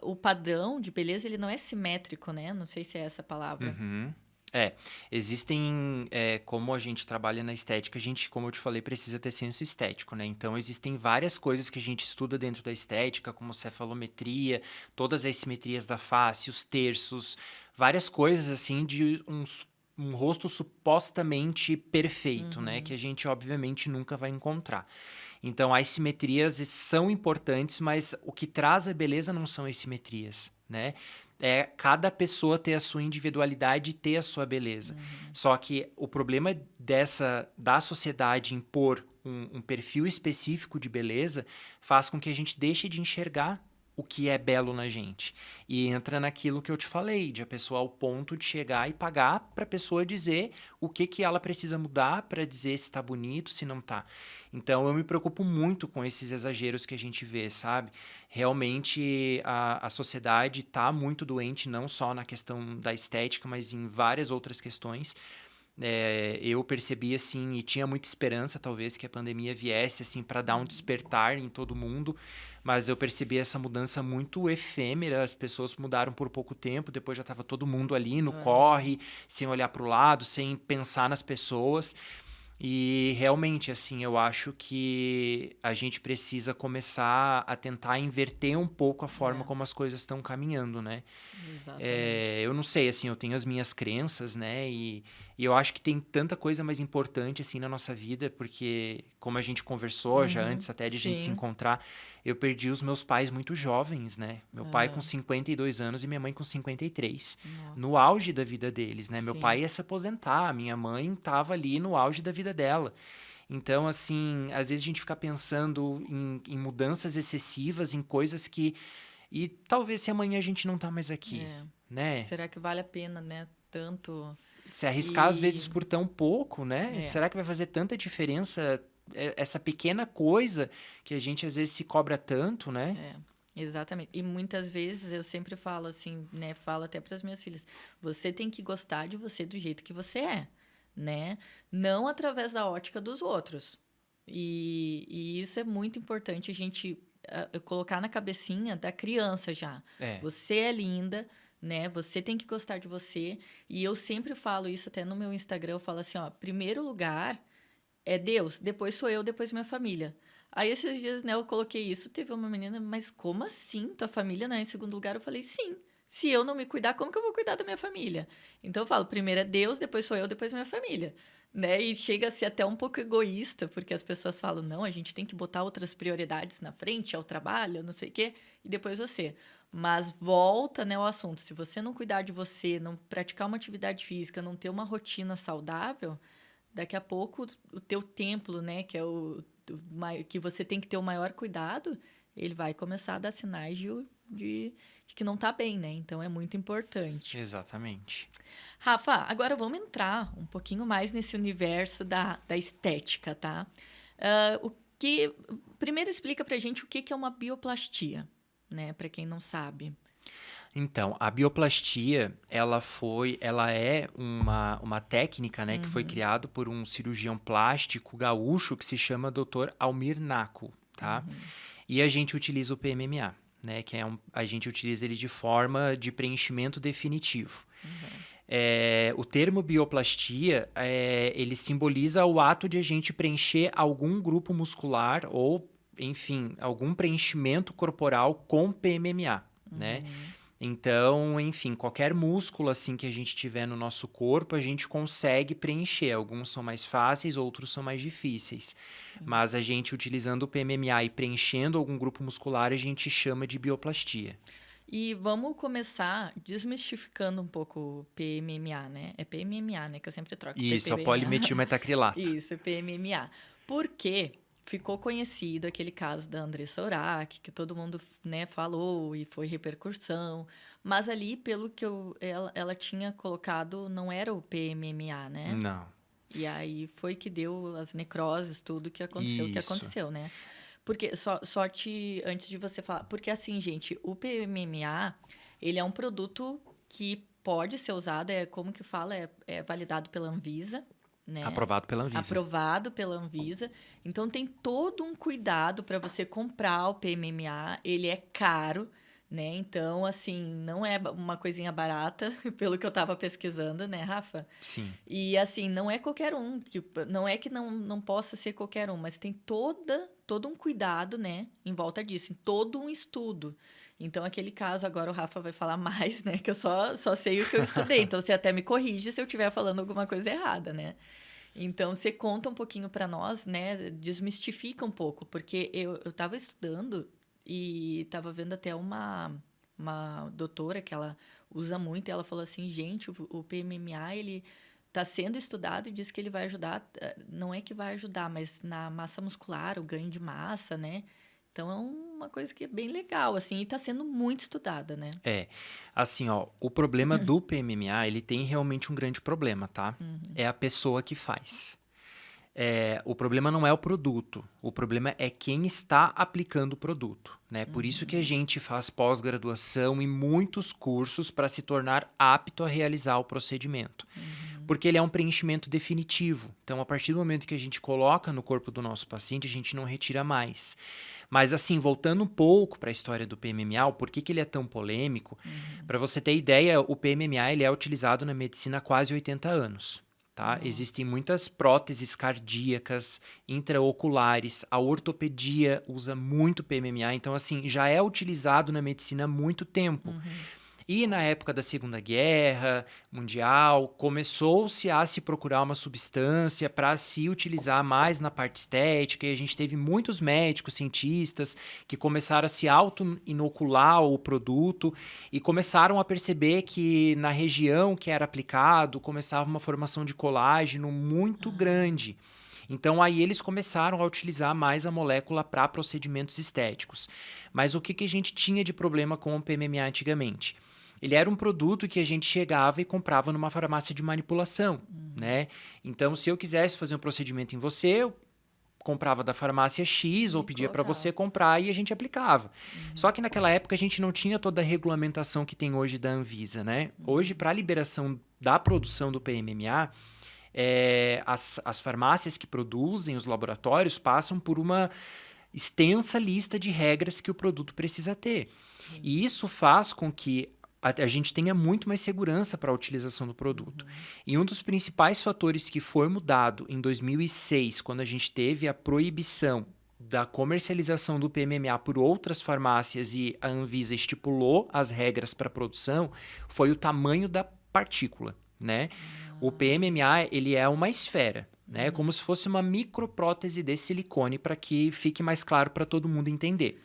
O padrão de beleza, ele não é simétrico, né? Não sei se é essa a palavra. Existem, como a gente trabalha na estética, a gente, como eu te falei, precisa ter senso estético, né? Então, existem várias coisas que a gente estuda dentro da estética, como cefalometria, todas as simetrias da face, os terços, várias coisas, assim, de um rosto supostamente perfeito, né? Que a gente, obviamente, nunca vai encontrar. Então, as simetrias são importantes, mas o que traz a beleza não são as simetrias, né? É cada pessoa ter a sua individualidade e ter a sua beleza. Só que o problema da sociedade impor um perfil específico de beleza faz com que a gente deixe de enxergar o que é belo na gente. E entra naquilo que eu te falei, de a pessoa ao ponto de chegar e pagar para a pessoa dizer o que ela precisa mudar para dizer se está bonito, se não está. Então, eu me preocupo muito com esses exageros que a gente vê, sabe? Realmente, a sociedade está muito doente, não só na questão da estética, mas em várias outras questões. Eu percebi, assim, e tinha muita esperança, talvez, que a pandemia viesse, assim, para dar um despertar em todo mundo, mas eu percebi essa mudança muito efêmera, as pessoas mudaram por pouco tempo, depois já estava todo mundo ali no corre, sem olhar para o lado, sem pensar nas pessoas. E realmente, assim, eu acho que a gente precisa começar a tentar inverter um pouco a forma como as coisas estão caminhando, né? Exatamente. Eu não sei, assim, eu tenho as minhas crenças, né? E eu acho que tem tanta coisa mais importante, assim, na nossa vida, porque, como a gente conversou já antes até de a gente se Sim. encontrar, eu perdi os meus pais muito jovens, né? Meu pai com 52 anos e minha mãe com 53. No Nossa. auge da vida deles, né? Meu pai Sim. ia se aposentar, minha mãe estava ali no auge da vida dela. Então, assim, às vezes a gente fica pensando em mudanças excessivas, em coisas que... E talvez se amanhã a gente não tá mais aqui, né? Será que vale a pena, né? Tanto. Se arriscar às E vezes por tão pouco, né? é, Será que vai fazer tanta diferença essa pequena coisa que a gente às vezes se cobra tanto, né? exatamente. E muitas vezes eu sempre falo assim, né? Falo até para as minhas filhas: você tem que gostar de você do jeito que você é, né? Não através da ótica dos outros. E isso é muito importante a gente colocar na cabecinha da criança já. É. Você é linda, né? Você tem que gostar de você. E eu sempre falo isso até no meu Instagram. Eu falo assim, ó, primeiro lugar é Deus, depois sou eu, depois minha família. Aí esses dias, né, eu coloquei isso, teve uma menina, mas como assim? Tua família não é em segundo lugar? Eu falei, sim. Se eu não me cuidar, como que eu vou cuidar da minha família? Então eu falo, primeiro é Deus, depois sou eu, depois minha família. Né? E chega a ser até um pouco egoísta, porque as pessoas falam, não, a gente tem que botar outras prioridades na frente, ao trabalho, não sei o quê, e depois você. Mas volta, né, ao assunto. Se você não cuidar de você, não praticar uma atividade física, não ter uma rotina saudável, daqui a pouco o teu templo, né, que é que você tem que ter o maior cuidado, ele vai começar a dar sinais de que não está bem, né? Então é muito importante. Exatamente. Rafa, agora vamos entrar um pouquinho mais nesse universo da estética, tá? Primeiro explica pra gente o que é uma bioplastia, né? Para quem não sabe. Então, a bioplastia, ela é uma técnica, né, que foi criada por um cirurgião plástico gaúcho que se chama Dr. Almir Naco, tá? E a gente utiliza o PMMA, né, a gente utiliza ele de forma de preenchimento definitivo. O termo bioplastia, ele simboliza o ato de a gente preencher algum grupo muscular ou, enfim, algum preenchimento corporal com PMMA, né? Então, enfim, qualquer músculo assim que a gente tiver no nosso corpo, a gente consegue preencher. Alguns são mais fáceis, outros são mais difíceis. Mas a gente utilizando o PMMA e preenchendo algum grupo muscular, a gente chama de bioplastia. E vamos começar desmistificando um pouco o PMMA, né? É PMMA, né? Que eu sempre troco. Isso, é o PMMA. polimetilmetacrilato. Isso, PMMA. Por quê? Ficou conhecido aquele caso da Andressa Urach, que todo mundo, né, falou e foi repercussão. Mas ali, pelo que ela tinha colocado, não era o PMMA, né? Não. E aí foi que deu as necroses, tudo que Isso. aconteceu, né? Porque, antes de você falar, porque assim, gente, o PMMA, ele é um produto que pode ser usado, como que fala, é validado pela Anvisa, né? Aprovado pela Anvisa. Aprovado pela Anvisa. Então tem todo um cuidado para você comprar o PMMA. Ele é caro, né? Então, assim, não é uma coisinha barata, pelo que eu estava pesquisando, né, Rafa? Sim. E assim, não é qualquer um, não é que não possa ser qualquer um, mas tem todo um cuidado, né, em volta disso, em todo um estudo. Então, aquele caso, agora o Rafa vai falar mais, né? Que eu só sei o que eu estudei. Então, você até me corrige se eu estiver falando alguma coisa errada, né? Então, você conta um pouquinho para nós, né? Desmistifica um pouco, porque eu estava estudando e estava vendo até uma doutora que ela usa muito, e ela falou assim, gente, o PMMA, ele está sendo estudado e diz que ele vai ajudar, não é que vai ajudar, mas na massa muscular, o ganho de massa, né? Então, é uma coisa que é bem legal, assim, e está sendo muito estudada, né? Assim, ó, o problema do PMMA, ele tem realmente um grande problema, tá? É a pessoa que faz. O problema não é o produto, o problema é quem está aplicando o produto, né? Por isso que a gente faz pós-graduação e muitos cursos para se tornar apto a realizar o procedimento. porque ele é um preenchimento definitivo. Então, a partir do momento que a gente coloca no corpo do nosso paciente, a gente não retira mais. Mas, assim, voltando um pouco para a história do PMMA, o porquê que ele é tão polêmico, para você ter ideia, o PMMA ele é utilizado na medicina há quase 80 anos. Tá? Existem muitas próteses cardíacas, intraoculares, a ortopedia usa muito PMMA, então assim, já é utilizado na medicina há muito tempo. E na época da Segunda Guerra Mundial, começou-se a se procurar uma substância para se utilizar mais na parte estética, e a gente teve muitos médicos, cientistas, que começaram a se auto-inocular o produto e começaram a perceber que na região que era aplicado, começava uma formação de colágeno muito grande. Então, aí eles começaram a utilizar mais a molécula para procedimentos estéticos. Mas o que a gente tinha de problema com o PMMA antigamente? Ele era um produto que a gente chegava e comprava numa farmácia de manipulação, né? Então, se eu quisesse fazer um procedimento em você, eu comprava da farmácia X ou pedia para você comprar e a gente aplicava. Só que naquela época a gente não tinha toda a regulamentação que tem hoje da Anvisa, né? Hoje, para a liberação da produção do PMMA, as farmácias que produzem, os laboratórios, passam por uma extensa lista de regras que o produto precisa ter. E isso faz com que a gente tenha muito mais segurança para a utilização do produto. E um dos principais fatores que foi mudado em 2006, quando a gente teve a proibição da comercialização do PMMA por outras farmácias e a Anvisa estipulou as regras para a produção, foi o tamanho da partícula, né? O PMMA, ele é uma esfera, né? Como se fosse uma microprótese de silicone, para que fique mais claro para todo mundo entender.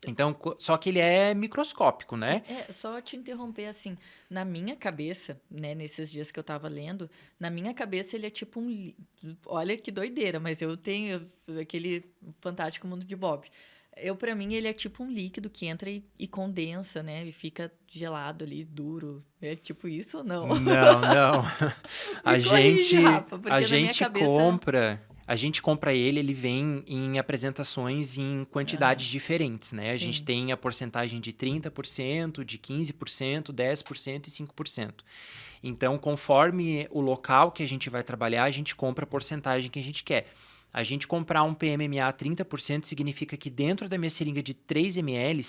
Então, só que ele é microscópico, né? Sim, só te interromper assim, na minha cabeça, né, nesses dias que eu tava lendo, na minha cabeça ele é tipo olha que doideira, mas eu tenho aquele fantástico mundo de Bob. Para mim, ele é tipo um líquido que entra e condensa, né? E fica gelado ali, duro. É tipo isso ou não? Não. Me corrige, Rafa, porque a na minha gente cabeça... compra ele vem em apresentações em quantidades diferentes, né? A gente tem a porcentagem de 30%, de 15%, 10% e 5%. Então, conforme o local que a gente vai trabalhar, a gente compra a porcentagem que a gente quer. A gente comprar um PMMA 30% significa que dentro da minha seringa de 3 ml,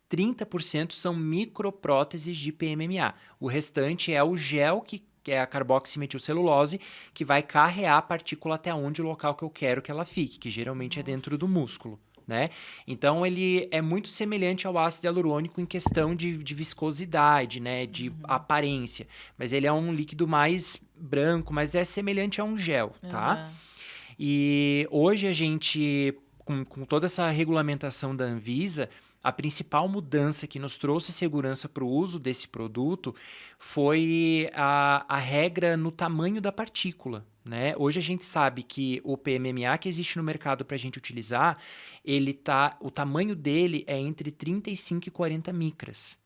30% são micropróteses de PMMA. O restante é o gel que é a carboximetilcelulose, que vai carrear a partícula até onde o local que eu quero que ela fique, que geralmente é dentro do músculo, né? Então, ele é muito semelhante ao ácido hialurônico em questão de viscosidade, né? De aparência. Mas ele é um líquido mais branco, mas é semelhante a um gel, tá? E hoje a gente, com toda essa regulamentação da Anvisa, a principal mudança que nos trouxe segurança para o uso desse produto foi a regra no tamanho da partícula, né? Hoje a gente sabe que o PMMA que existe no mercado para a gente utilizar, o tamanho dele é entre 35 e 40 micras.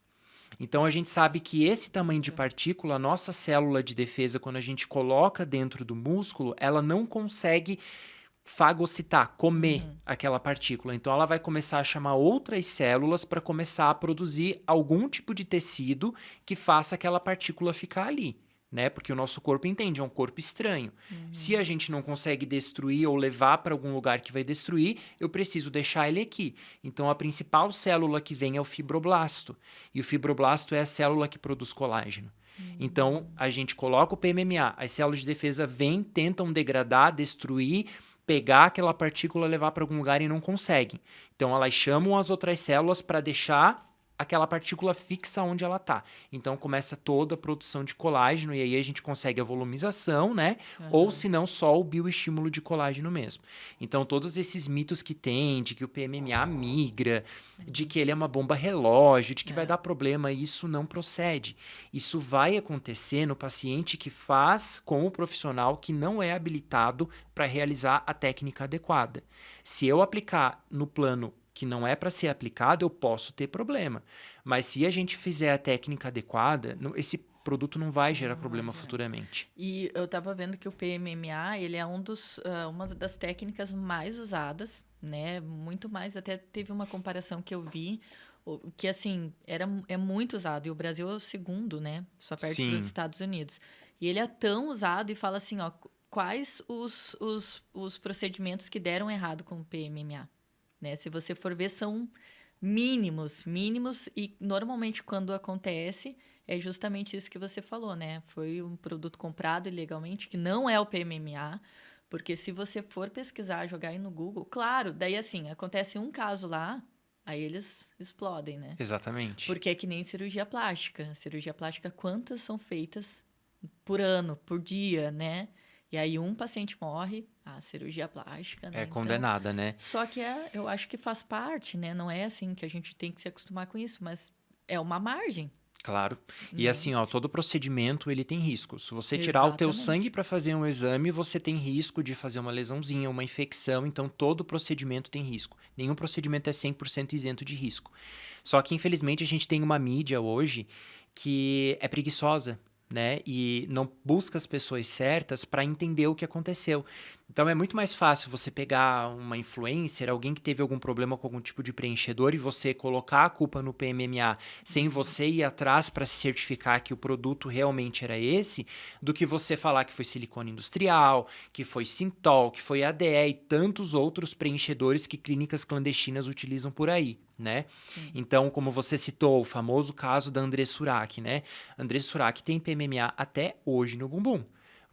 Então, a gente sabe que esse tamanho de partícula, a nossa célula de defesa, quando a gente coloca dentro do músculo, ela não consegue fagocitar, comer aquela partícula. Então, ela vai começar a chamar outras células para começar a produzir algum tipo de tecido que faça aquela partícula ficar ali, né? Porque o nosso corpo entende, é um corpo estranho. Se a gente não consegue destruir ou levar para algum lugar que vai destruir, eu preciso deixar ele aqui. Então, a principal célula que vem é o fibroblasto. E o fibroblasto é a célula que produz colágeno. Então, a gente coloca o PMMA, as células de defesa vêm, tentam degradar, destruir, pegar aquela partícula, levar para algum lugar e não conseguem. Então, elas chamam as outras células para deixar aquela partícula fixa onde ela está. Então, começa toda a produção de colágeno e aí a gente consegue a volumização, né? Ou, se não, só o bioestímulo de colágeno mesmo. Então, todos esses mitos que tem, de que o PMMA migra, de que ele é uma bomba relógio, de que vai dar problema, isso não procede. Isso vai acontecer no paciente que faz com o profissional que não é habilitado para realizar a técnica adequada. Se eu aplicar no plano que não é para ser aplicado, eu posso ter problema. Mas se a gente fizer a técnica adequada, esse produto não vai gerar problema futuramente. E eu estava vendo que o PMMA, ele é uma das técnicas mais usadas, né? Muito mais, até teve uma comparação que eu vi, que assim, é muito usado. E o Brasil é o segundo, né? Só perto dos Estados Unidos. E ele é tão usado e fala assim, ó, quais os procedimentos que deram errado com o PMMA, né? Se você for ver, são mínimos, e normalmente quando acontece, é justamente isso que você falou, né? Foi um produto comprado ilegalmente, que não é o PMMA, porque se você for pesquisar, jogar aí no Google, claro, daí assim, acontece um caso lá, aí eles explodem, né? Exatamente. Porque é que nem cirurgia plástica. Cirurgia plástica, quantas são feitas por ano, por dia, né? E aí um paciente morre, a cirurgia plástica, né? É Então, condenada, né? só que eu acho que faz parte, né? Não é assim que a gente tem que se acostumar com isso, mas é uma margem, Claro. E né? assim, ó, todo procedimento ele tem risco. Se você tirar o teu sangue Exatamente. para fazer um exame, você tem risco de fazer uma lesãozinha, uma infecção, então todo procedimento tem risco. Nenhum procedimento é 100% isento de risco. Só que infelizmente a gente tem uma mídia hoje que é preguiçosa, né? E não busca as pessoas certas para entender o que aconteceu. Então é muito mais fácil você pegar uma influencer, alguém que teve algum problema com algum tipo de preenchedor e você colocar a culpa no PMMA sem você ir atrás para se certificar que o produto realmente era esse, do que você falar que foi silicone industrial, que foi Sintol, que foi ADE e tantos outros preenchedores que clínicas clandestinas utilizam por aí, né? Sim. Então, como você citou, o famoso caso da André Surak, né? André Surak tem PMMA até hoje no bumbum.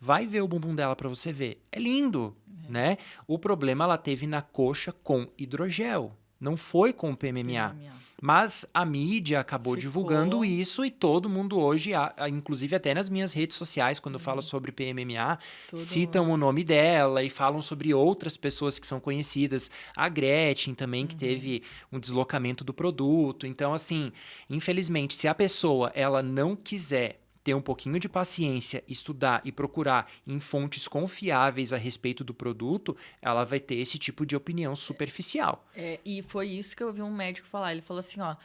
Vai ver o bumbum dela para você ver. É lindo, né? O problema ela teve na coxa com hidrogel. Não foi com PMMA. PMMA. Mas a mídia acabou Ficou. divulgando isso e todo mundo hoje, inclusive até nas minhas redes sociais, quando eu falo sobre PMMA, Tudo. citam o nome dela e falam sobre outras pessoas que são conhecidas. A Gretchen também, que teve um deslocamento do produto. Então, assim, infelizmente, se a pessoa ela não quiser ter um pouquinho de paciência, estudar e procurar em fontes confiáveis a respeito do produto, ela vai ter esse tipo de opinião superficial. E foi isso que eu ouvi um médico falar. Ele falou assim, ó,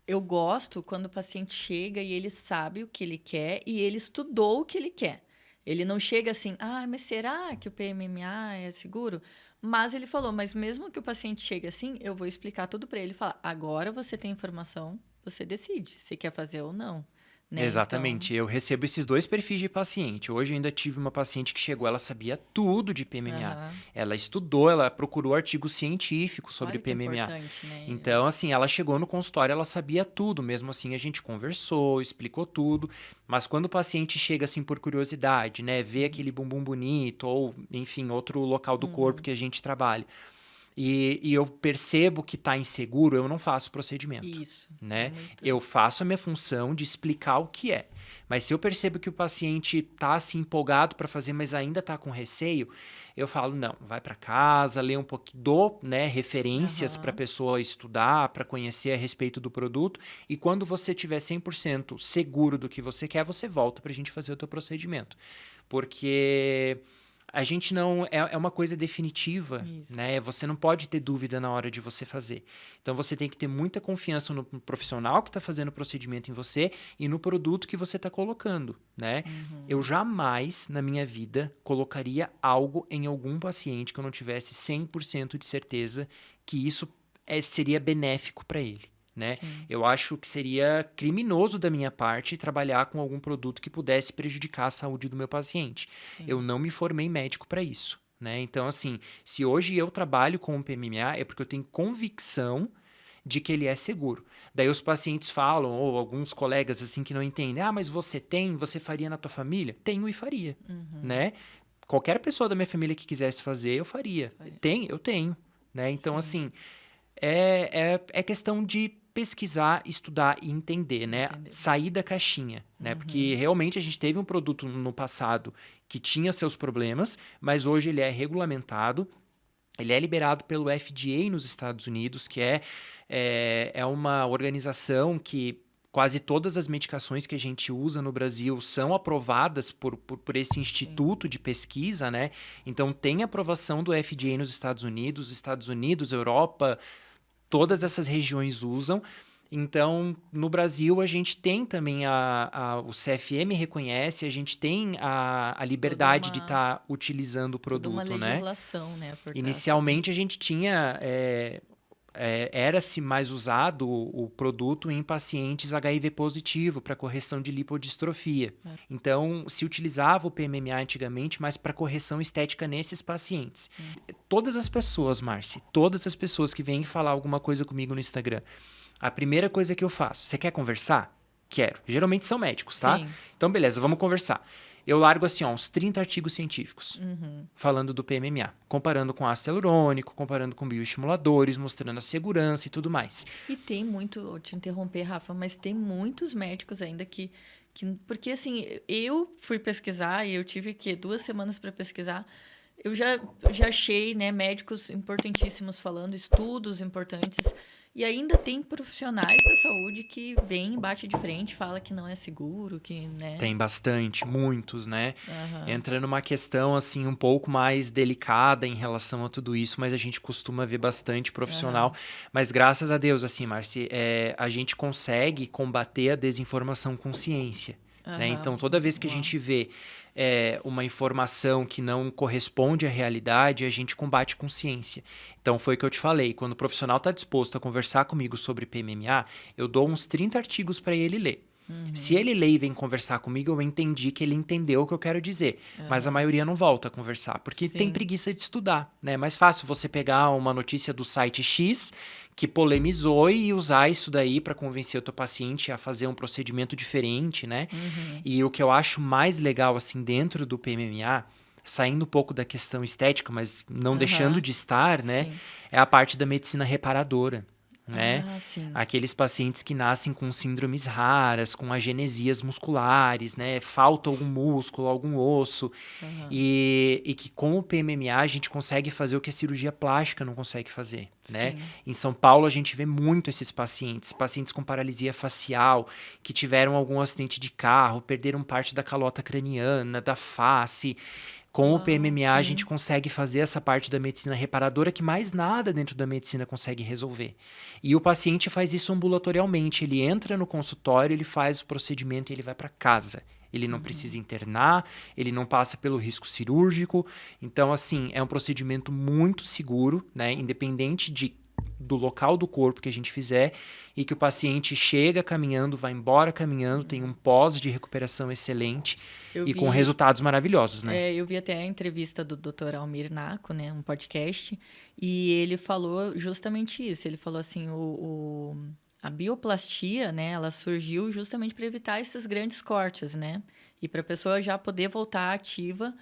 eu gosto quando o paciente chega e ele sabe o que ele quer e ele estudou o que ele quer. Ele não chega assim, ah, mas será que o PMMA é seguro? Mas ele falou, mas mesmo que o paciente chegue assim, eu vou explicar tudo para ele. Falar, agora você tem informação, você decide se quer fazer ou não. Né? Exatamente. Eu recebo esses dois perfis de paciente. Hoje eu ainda tive uma paciente que chegou, ela sabia tudo de PMMA. Ela estudou, ela procurou artigos científicos sobre Olha que PMMA. importante, né? Então, assim, ela chegou no consultório, ela sabia tudo. Mesmo assim, a gente conversou, explicou tudo. Mas quando o paciente chega, assim, por curiosidade, né? Vê aquele bumbum bonito ou, enfim, outro local do corpo que a gente trabalha. E eu percebo que está inseguro, eu não faço procedimento. Isso. Né? Eu faço a minha função de explicar o que é. Mas se eu percebo que o paciente está assim, empolgado para fazer, mas ainda está com receio, eu falo, não, vai para casa, lê um pouquinho, dou né, referências para a pessoa estudar, para conhecer a respeito do produto, e quando você estiver 100% seguro do que você quer, você volta para a gente fazer o teu procedimento. Porque a gente não... É uma coisa definitiva, né? Você não pode ter dúvida na hora de você fazer. Então, você tem que ter muita confiança no profissional que está fazendo o procedimento em você e no produto que você está colocando, né? Eu jamais, na minha vida, colocaria algo em algum paciente que eu não tivesse 100% de certeza que isso seria benéfico para ele. Né? Eu acho que seria criminoso da minha parte trabalhar com algum produto que pudesse prejudicar a saúde do meu paciente. Eu não me formei médico para isso. Né? Então, assim, se hoje eu trabalho com o PMMA é porque eu tenho convicção de que ele é seguro. Daí os pacientes falam, ou alguns colegas assim que não entendem, mas você faria na tua família? Tenho e faria. Né? Qualquer pessoa da minha família que quisesse fazer, eu faria. Eu tenho. Né? Então, assim, é questão de pesquisar, estudar e entender, né? Sair da caixinha, né? Porque realmente a gente teve um produto no passado que tinha seus problemas, mas hoje ele é regulamentado, ele é liberado pelo FDA nos Estados Unidos, que é uma organização que quase todas as medicações que a gente usa no Brasil são aprovadas por esse instituto de pesquisa, né? Então tem aprovação do FDA nos Estados Unidos, Europa, todas essas regiões usam. Então, no Brasil, a gente tem também o CFM reconhece, a gente tem a liberdade de estar utilizando o produto, uma né? legislação, né? Inicialmente, a gente tinha era-se mais usado o produto em pacientes HIV positivo para correção de lipodistrofia. Então, se utilizava o PMMA antigamente, mas para correção estética nesses pacientes. Todas as pessoas, Marci, todas as pessoas que vêm falar alguma coisa comigo no Instagram, a primeira coisa que eu faço, você quer conversar? Quero. Geralmente são médicos, tá? Sim. Então, beleza, vamos conversar. Eu largo assim, uns 30 artigos científicos falando do PMMA, comparando com ácido hialurônico, comparando com bioestimuladores, mostrando a segurança e tudo mais. E tem muito, vou te interromper, Rafa, mas tem muitos médicos ainda que porque assim, eu fui pesquisar e eu tive 2 semanas para pesquisar. Eu já achei, né, médicos importantíssimos falando, estudos importantes. E ainda tem profissionais da saúde que vêm, bate de frente, fala que não é seguro, que, né? Tem bastante, muitos, né? Entra numa questão, assim, um pouco mais delicada em relação a tudo isso, mas a gente costuma ver bastante profissional. Mas graças a Deus, assim, Marci, a gente consegue combater a desinformação com ciência. Né? Então, toda vez que a gente vê uma informação que não corresponde à realidade, a gente combate com ciência. Então, foi o que eu te falei. Quando o profissional está disposto a conversar comigo sobre PMMA, eu dou uns 30 artigos para ele ler. Se ele lê e vem conversar comigo, eu entendi que ele entendeu o que eu quero dizer. Mas a maioria não volta a conversar, porque tem preguiça de estudar. Né? É mais fácil você pegar uma notícia do site X, que polemizou, e usar isso daí para convencer o teu paciente a fazer um procedimento diferente, né? E o que eu acho mais legal, assim, dentro do PMMA, saindo um pouco da questão estética, mas não deixando de estar, né? É a parte da medicina reparadora. Né? Aqueles pacientes que nascem com síndromes raras, com agenesias musculares, né? Falta algum músculo, algum osso, e que com o PMMA a gente consegue fazer o que a cirurgia plástica não consegue fazer, né? Em São Paulo a gente vê muito esses pacientes com paralisia facial, que tiveram algum acidente de carro, perderam parte da calota craniana, da face. Com o PMMA, a gente consegue fazer essa parte da medicina reparadora que mais nada dentro da medicina consegue resolver. E o paciente faz isso ambulatorialmente. Ele entra no consultório, ele faz o procedimento e ele vai para casa. Ele não precisa internar, ele não passa pelo risco cirúrgico. Então, assim, é um procedimento muito seguro, né? Independente do local do corpo que a gente fizer, e que o paciente chega caminhando, vai embora caminhando, tem um pós de recuperação excelente com resultados maravilhosos, né? Eu vi até a entrevista do Dr. Almir Naco, né, um podcast, e ele falou justamente isso. Ele falou assim, a bioplastia, né, ela surgiu justamente para evitar esses grandes cortes, né? E para a pessoa já poder voltar ativa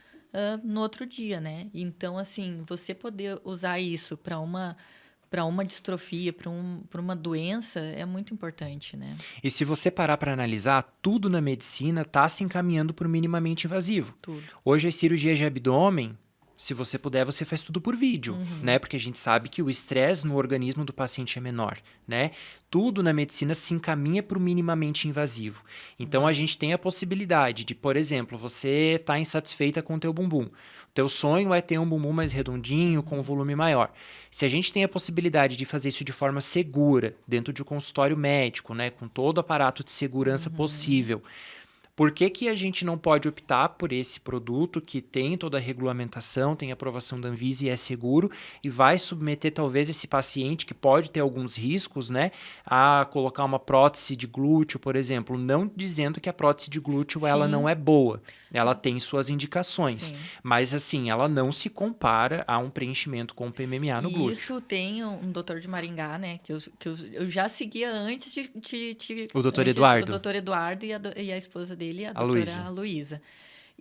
no outro dia, né? Então, assim, você poder usar isso para uma distrofia, para uma doença, é muito importante, né? E se você parar para analisar, tudo na medicina está se encaminhando para o minimamente invasivo. Tudo. Hoje, as cirurgias de abdômen, se você puder, você faz tudo por vídeo, né? Porque a gente sabe que o estresse no organismo do paciente é menor, né? Tudo na medicina se encaminha para o minimamente invasivo. Então, a gente tem a possibilidade de, por exemplo, você está insatisfeita com o teu bumbum. Teu sonho é ter um bumbum mais redondinho, com um volume maior. Se a gente tem a possibilidade de fazer isso de forma segura, dentro de um consultório médico, né, com todo o aparato de segurança possível, por que a gente não pode optar por esse produto que tem toda a regulamentação, tem aprovação da Anvisa e é seguro, e vai submeter talvez esse paciente, que pode ter alguns riscos, né, a colocar uma prótese de glúteo, por exemplo, não dizendo que a prótese de glúteo ela não é boa, ela tem suas indicações, mas assim, ela não se compara a um preenchimento com PMMA no glúteo. Isso tem um doutor de Maringá, né, que eu já seguia antes de o doutor Eduardo. O doutor Eduardo e a esposa dele, a doutora Luísa.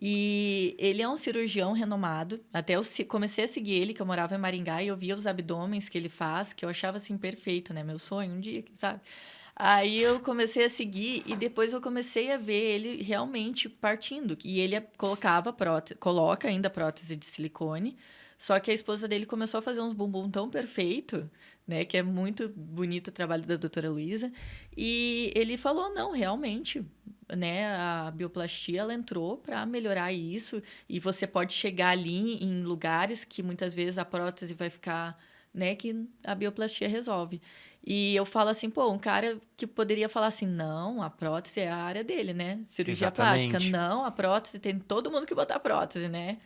E ele é um cirurgião renomado. Até eu comecei a seguir ele, que eu morava em Maringá, e eu via os abdômenes que ele faz, que eu achava, assim, perfeito, né? Meu sonho um dia, sabe? Aí eu comecei a seguir e depois eu comecei a ver ele realmente partindo. E ele coloca ainda prótese de silicone, só que a esposa dele começou a fazer uns bumbum tão perfeito, né, que é muito bonito o trabalho da doutora Luísa. E ele falou, não, realmente, né, a bioplastia ela entrou para melhorar isso, e você pode chegar ali em lugares que muitas vezes a prótese vai ficar, né, que a bioplastia resolve. E eu falo assim, pô, um cara que poderia falar assim, não, a prótese é a área dele, né? Cirurgia plástica, não, a prótese, tem todo mundo que botar prótese, né?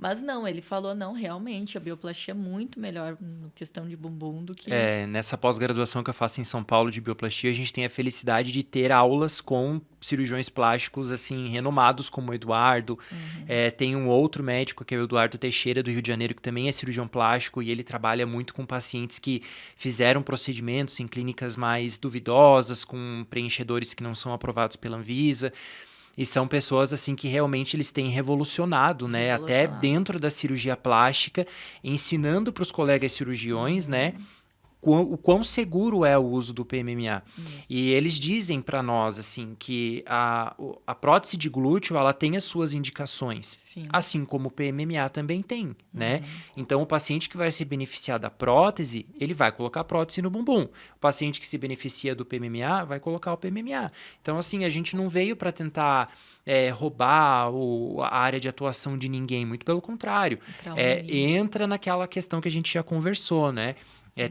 Mas não, ele falou, não, realmente, a bioplastia é muito melhor na questão de bumbum do que... Nessa pós-graduação que eu faço em São Paulo de bioplastia, a gente tem a felicidade de ter aulas com cirurgiões plásticos, assim, renomados como o Eduardo. Tem um outro médico, que é o Eduardo Teixeira, do Rio de Janeiro, que também é cirurgião plástico, e ele trabalha muito com pacientes que fizeram procedimentos em clínicas mais duvidosas, com preenchedores que não são aprovados pela Anvisa. E são pessoas, assim, que realmente eles têm revolucionado, né? Até dentro da cirurgia plástica, ensinando para os colegas cirurgiões, né? O quão seguro é o uso do PMMA. Isso. E eles dizem para nós, assim, que a prótese de glúteo, ela tem as suas indicações. Sim. Assim como o PMMA também tem, né? Então, o paciente que vai se beneficiar da prótese, ele vai colocar a prótese no bumbum. O paciente que se beneficia do PMMA, vai colocar o PMMA. Então, assim, a gente não veio para tentar roubar a área de atuação de ninguém. Muito pelo contrário. Entra naquela questão que a gente já conversou, né?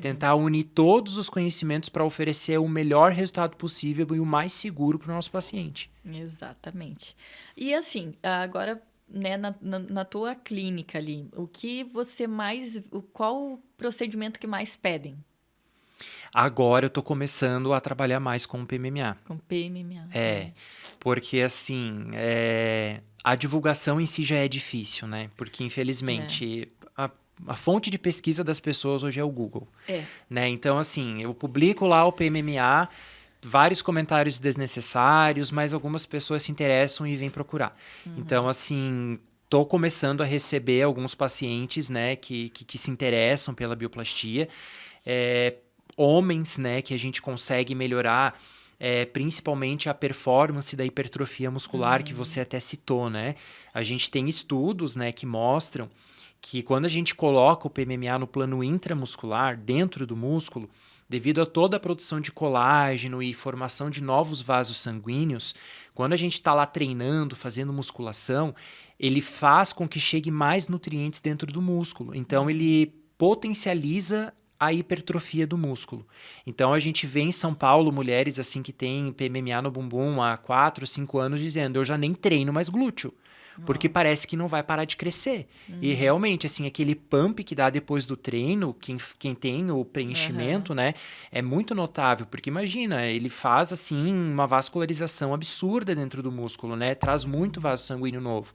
Tentar unir todos os conhecimentos para oferecer o melhor resultado possível e o mais seguro para o nosso paciente. Exatamente. E assim, agora, né, na tua clínica ali, o que você mais... Qual o procedimento que mais pedem? Agora eu estou começando a trabalhar mais com o PMMA. Com PMMA. Porque assim, a divulgação em si já é difícil, né? Porque infelizmente... A fonte de pesquisa das pessoas hoje é o Google. Né? Então, assim, eu publico lá o PMMA, vários comentários desnecessários, mas algumas pessoas se interessam e vêm procurar. Então, assim, estou começando a receber alguns pacientes, né, que se interessam pela bioplastia. Homens, né, que a gente consegue melhorar... principalmente a performance da hipertrofia muscular, que você até citou, né? A gente tem estudos, né, que mostram que quando a gente coloca o PMMA no plano intramuscular, dentro do músculo, devido a toda a produção de colágeno e formação de novos vasos sanguíneos, quando a gente está lá treinando, fazendo musculação, ele faz com que chegue mais nutrientes dentro do músculo. Então, ele potencializa a hipertrofia do músculo. Então, a gente vê em São Paulo mulheres assim que têm PMMA no bumbum há 4, 5 anos dizendo, eu já nem treino mais glúteo. Porque parece que não vai parar de crescer. E realmente, assim, aquele pump que dá depois do treino, quem tem o preenchimento, né? É muito notável. Porque imagina, ele faz, assim, uma vascularização absurda dentro do músculo, né? Traz muito vaso sanguíneo novo.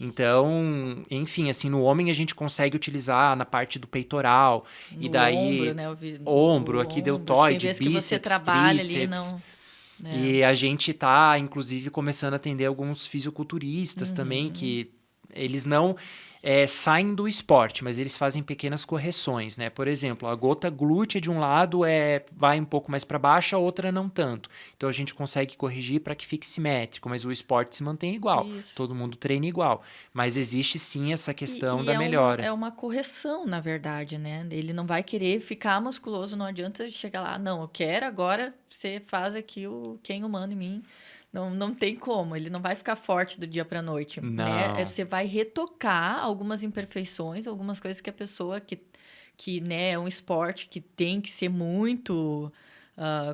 Então, enfim, assim, no homem a gente consegue utilizar na parte do peitoral. E daí... Ombro, né? Ombro, aqui deltoide, bíceps, que você trabalha tríceps. Ali, não... E a gente tá, inclusive, começando a atender alguns fisiculturistas também, que eles não saem do esporte, mas eles fazem pequenas correções, né? Por exemplo, a gota glútea de um lado vai um pouco mais para baixo, a outra não tanto. Então, a gente consegue corrigir para que fique simétrico, mas o esporte se mantém igual. Isso. Todo mundo treina igual. Mas existe, sim, essa questão da melhora. É uma correção, na verdade, né? Ele não vai querer ficar musculoso, não adianta chegar lá, não, eu quero agora, você faz aqui o quem humano em mim. Não tem como, ele não vai ficar forte do dia para a noite. Né? Você vai retocar algumas imperfeições, algumas coisas que a pessoa que né, é um esporte que tem que ser muito...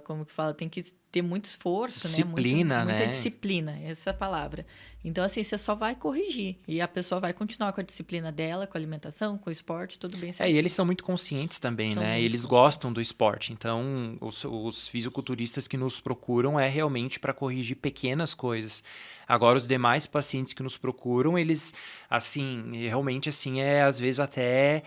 como que fala? Tem que ter muito esforço, disciplina, né? Muita né? disciplina, essa é a palavra. Então, assim, você só vai corrigir. E a pessoa vai continuar com a disciplina dela, com a alimentação, com o esporte, tudo bem certinho. E eles são muito conscientes também, né? Eles gostam do esporte. Então, os fisiculturistas que nos procuram é realmente para corrigir pequenas coisas. Agora, os demais pacientes que nos procuram, eles, assim, realmente, assim, às vezes até...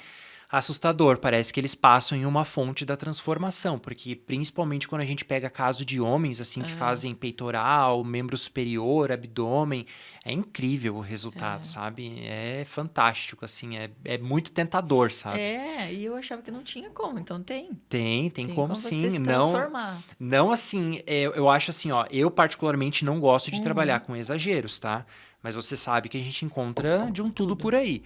assustador, parece que eles passam em uma fonte da transformação, porque principalmente quando a gente pega caso de homens assim que fazem peitoral, membro superior, abdômen, é incrível o resultado, sabe? É fantástico, assim, é muito tentador, sabe? E eu achava que não tinha como, então tem. Tem como sim, você se transformar. Não assim, eu acho assim, ó, eu particularmente não gosto de trabalhar com exageros, tá? Mas você sabe que a gente encontra de tudo por aí.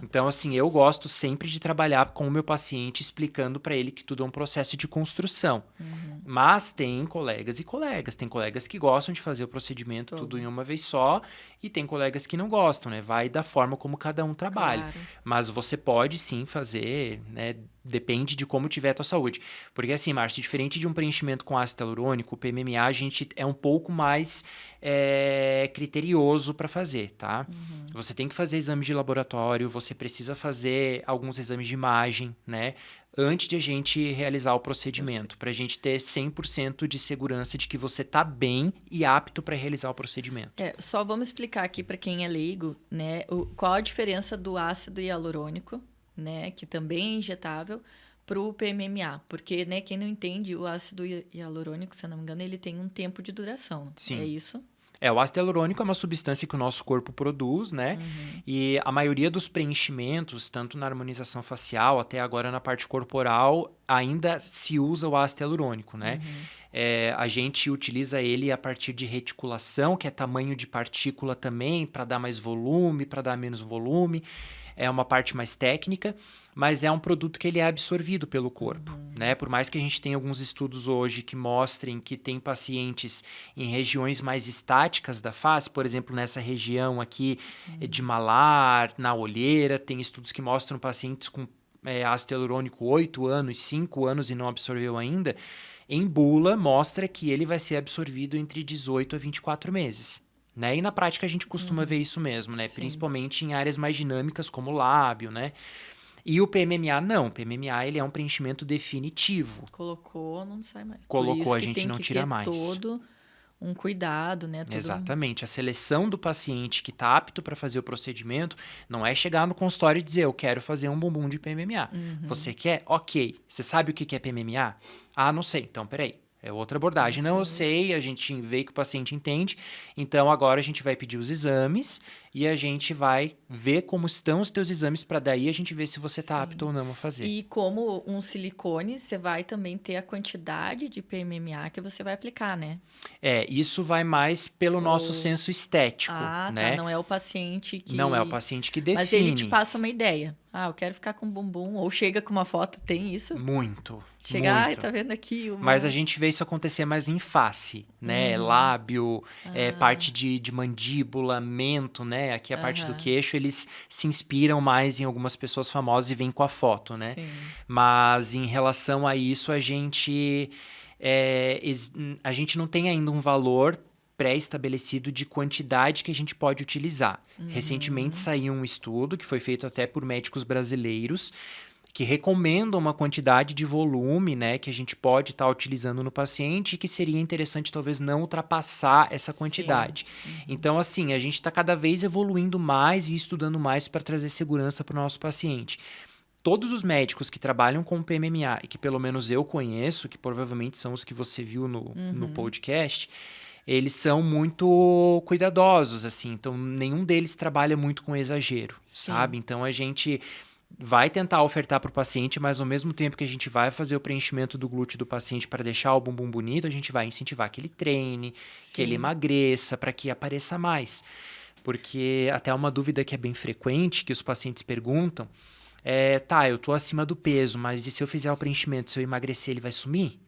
Então, assim, eu gosto sempre de trabalhar com o meu paciente, explicando para ele que tudo é um processo de construção. Mas tem colegas e colegas. Tem colegas que gostam de fazer o procedimento tudo em uma vez só e tem colegas que não gostam, né? Vai da forma como cada um trabalha. Claro. Mas você pode sim fazer, né? Depende de como tiver a tua saúde. Porque assim, Márcio, diferente de um preenchimento com ácido hialurônico, o PMMA a gente é um pouco mais criterioso para fazer, tá? Você tem que fazer exames de laboratório, você precisa fazer alguns exames de imagem, né? Antes de a gente realizar o procedimento, para a gente ter 100% de segurança de que você está bem e apto para realizar o procedimento. Só vamos explicar aqui para quem é leigo, né, qual a diferença do ácido hialurônico, né, que também é injetável, para o PMMA. Porque, né, quem não entende, o ácido hialurônico, se eu não me engano, ele tem um tempo de duração. Sim. É isso? O ácido hialurônico é uma substância que o nosso corpo produz, né? E a maioria dos preenchimentos, tanto na harmonização facial, até agora na parte corporal, ainda se usa o ácido hialurônico, né? A gente utiliza ele a partir de reticulação, que é tamanho de partícula também, para dar mais volume, para dar menos volume. É uma parte mais técnica, mas é um produto que ele é absorvido pelo corpo, né? Por mais que a gente tenha alguns estudos hoje que mostrem que tem pacientes em regiões mais estáticas da face, por exemplo, nessa região aqui de malar, na olheira, tem estudos que mostram pacientes com ácido hialurônico 8 anos, 5 anos e não absorveu ainda. Em bula, mostra que ele vai ser absorvido entre 18 a 24 meses. Né? E na prática a gente costuma ver isso mesmo, né? Principalmente em áreas mais dinâmicas como o lábio, né? E o PMMA não, o PMMA ele é um preenchimento definitivo. Colocou, não sai mais. Colocou, a gente não tira mais. Todo um cuidado, né? Exatamente. A seleção do paciente que está apto para fazer o procedimento não é chegar no consultório e dizer eu quero fazer um bumbum de PMMA. Você quer? Ok. Você sabe o que é PMMA? Ah, não sei. Então, peraí. É outra abordagem. Não, eu sei, a gente vê que o paciente entende. Então, agora a gente vai pedir os exames e a gente vai ver como estão os teus exames para daí a gente ver se você está apto ou não a fazer. E como um silicone, você vai também ter a quantidade de PMMA que você vai aplicar, né? Isso vai mais pelo nosso senso estético, né? Tá. Não é o paciente que... Não é o paciente que define. Mas ele te passa uma ideia. Ah, eu quero ficar com bumbum. Ou chega com uma foto, tem isso? Muito. Chegar, muito. Tá vendo aqui? Mas a gente vê isso acontecer mais em face, né? Lábio, parte de mandíbula, mento, né? Aqui a parte do queixo, eles se inspiram mais em algumas pessoas famosas e vêm com a foto, né? Sim. Mas em relação a isso, a gente não tem ainda um valor pré-estabelecido de quantidade que a gente pode utilizar. Recentemente saiu um estudo que foi feito até por médicos brasileiros que recomendam uma quantidade de volume, né, que a gente pode estar utilizando no paciente e que seria interessante talvez não ultrapassar essa quantidade. Então, assim, a gente está cada vez evoluindo mais e estudando mais para trazer segurança para o nosso paciente. Todos os médicos que trabalham com PMMA e que pelo menos eu conheço, que provavelmente são os que você viu no podcast, eles são muito cuidadosos, assim. Então, nenhum deles trabalha muito com exagero, sabe? Então, a gente vai tentar ofertar para o paciente, mas ao mesmo tempo que a gente vai fazer o preenchimento do glúteo do paciente para deixar o bumbum bonito, a gente vai incentivar que ele treine, que ele emagreça, para que apareça mais. Porque até uma dúvida que é bem frequente, que os pacientes perguntam, eu tô acima do peso, mas e se eu fizer o preenchimento, se eu emagrecer, ele vai sumir?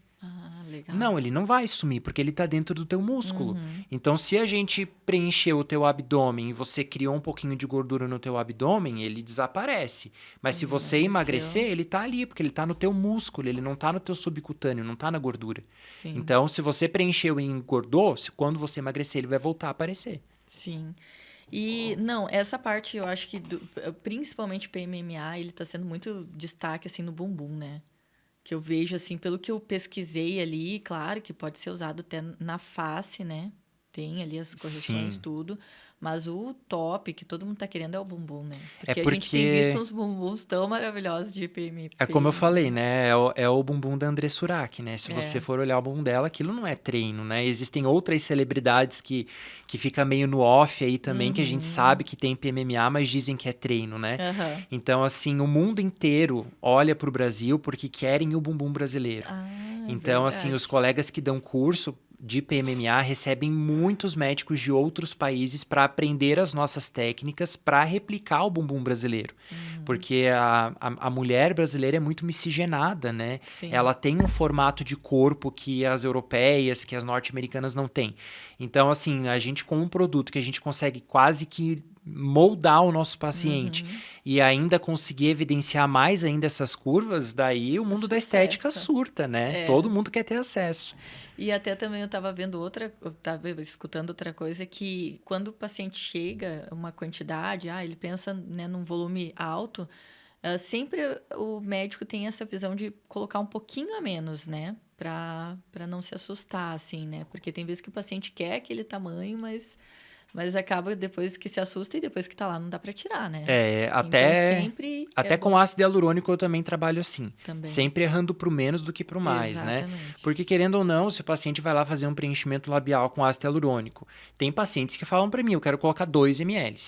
Legal. Não, ele não vai sumir, porque ele está dentro do teu músculo. Então, se a gente preencheu o teu abdômen e você criou um pouquinho de gordura no teu abdômen, ele desaparece. Mas se você emagrecer, ele está ali, porque ele está no teu músculo, ele não está no teu subcutâneo, não está na gordura. Sim. Então, se você preencheu e engordou, quando você emagrecer, ele vai voltar a aparecer. Sim. E, não, essa parte eu acho que, principalmente o PMMA, ele está sendo muito destaque, assim, no bumbum, né? Que eu vejo, assim, pelo que eu pesquisei ali, claro que pode ser usado até na face, né? Tem ali as correções, tudo. Mas o top que todo mundo tá querendo é o bumbum, né? Porque a gente tem visto uns bumbuns tão maravilhosos de PMMA. É como eu falei, né? É o bumbum da André Surak, né? Se você for olhar o bumbum dela, aquilo não é treino, né? Existem outras celebridades que fica meio no off aí também, que a gente sabe que tem PMMA, mas dizem que é treino, né? Então, assim, o mundo inteiro olha pro Brasil porque querem o bumbum brasileiro. Então, assim, os colegas que dão curso de PMMA recebem muitos médicos de outros países para aprender as nossas técnicas para replicar o bumbum brasileiro. Porque a mulher brasileira é muito miscigenada, né? Sim. Ela tem um formato de corpo que as europeias, que as norte-americanas não têm. Então, assim, a gente com um produto que a gente consegue quase que moldar o nosso paciente e ainda conseguir evidenciar mais ainda essas curvas, daí o mundo da estética surta, né? Todo mundo quer ter acesso. E até também eu estava escutando outra coisa, que quando o paciente chega, uma quantidade, ele pensa, né, num volume alto, sempre o médico tem essa visão de colocar um pouquinho a menos, né? Para não se assustar, assim, né? Porque tem vezes que o paciente quer aquele tamanho, mas acaba depois que se assusta e depois que tá lá não dá para tirar, né? Até, então, sempre até com ácido hialurônico eu também trabalho assim. Também. Sempre errando pro menos do que pro mais, Exatamente. né? Porque querendo ou não, se o paciente vai lá fazer um preenchimento labial com ácido hialurônico, tem pacientes que falam para mim, eu quero colocar 2 ml.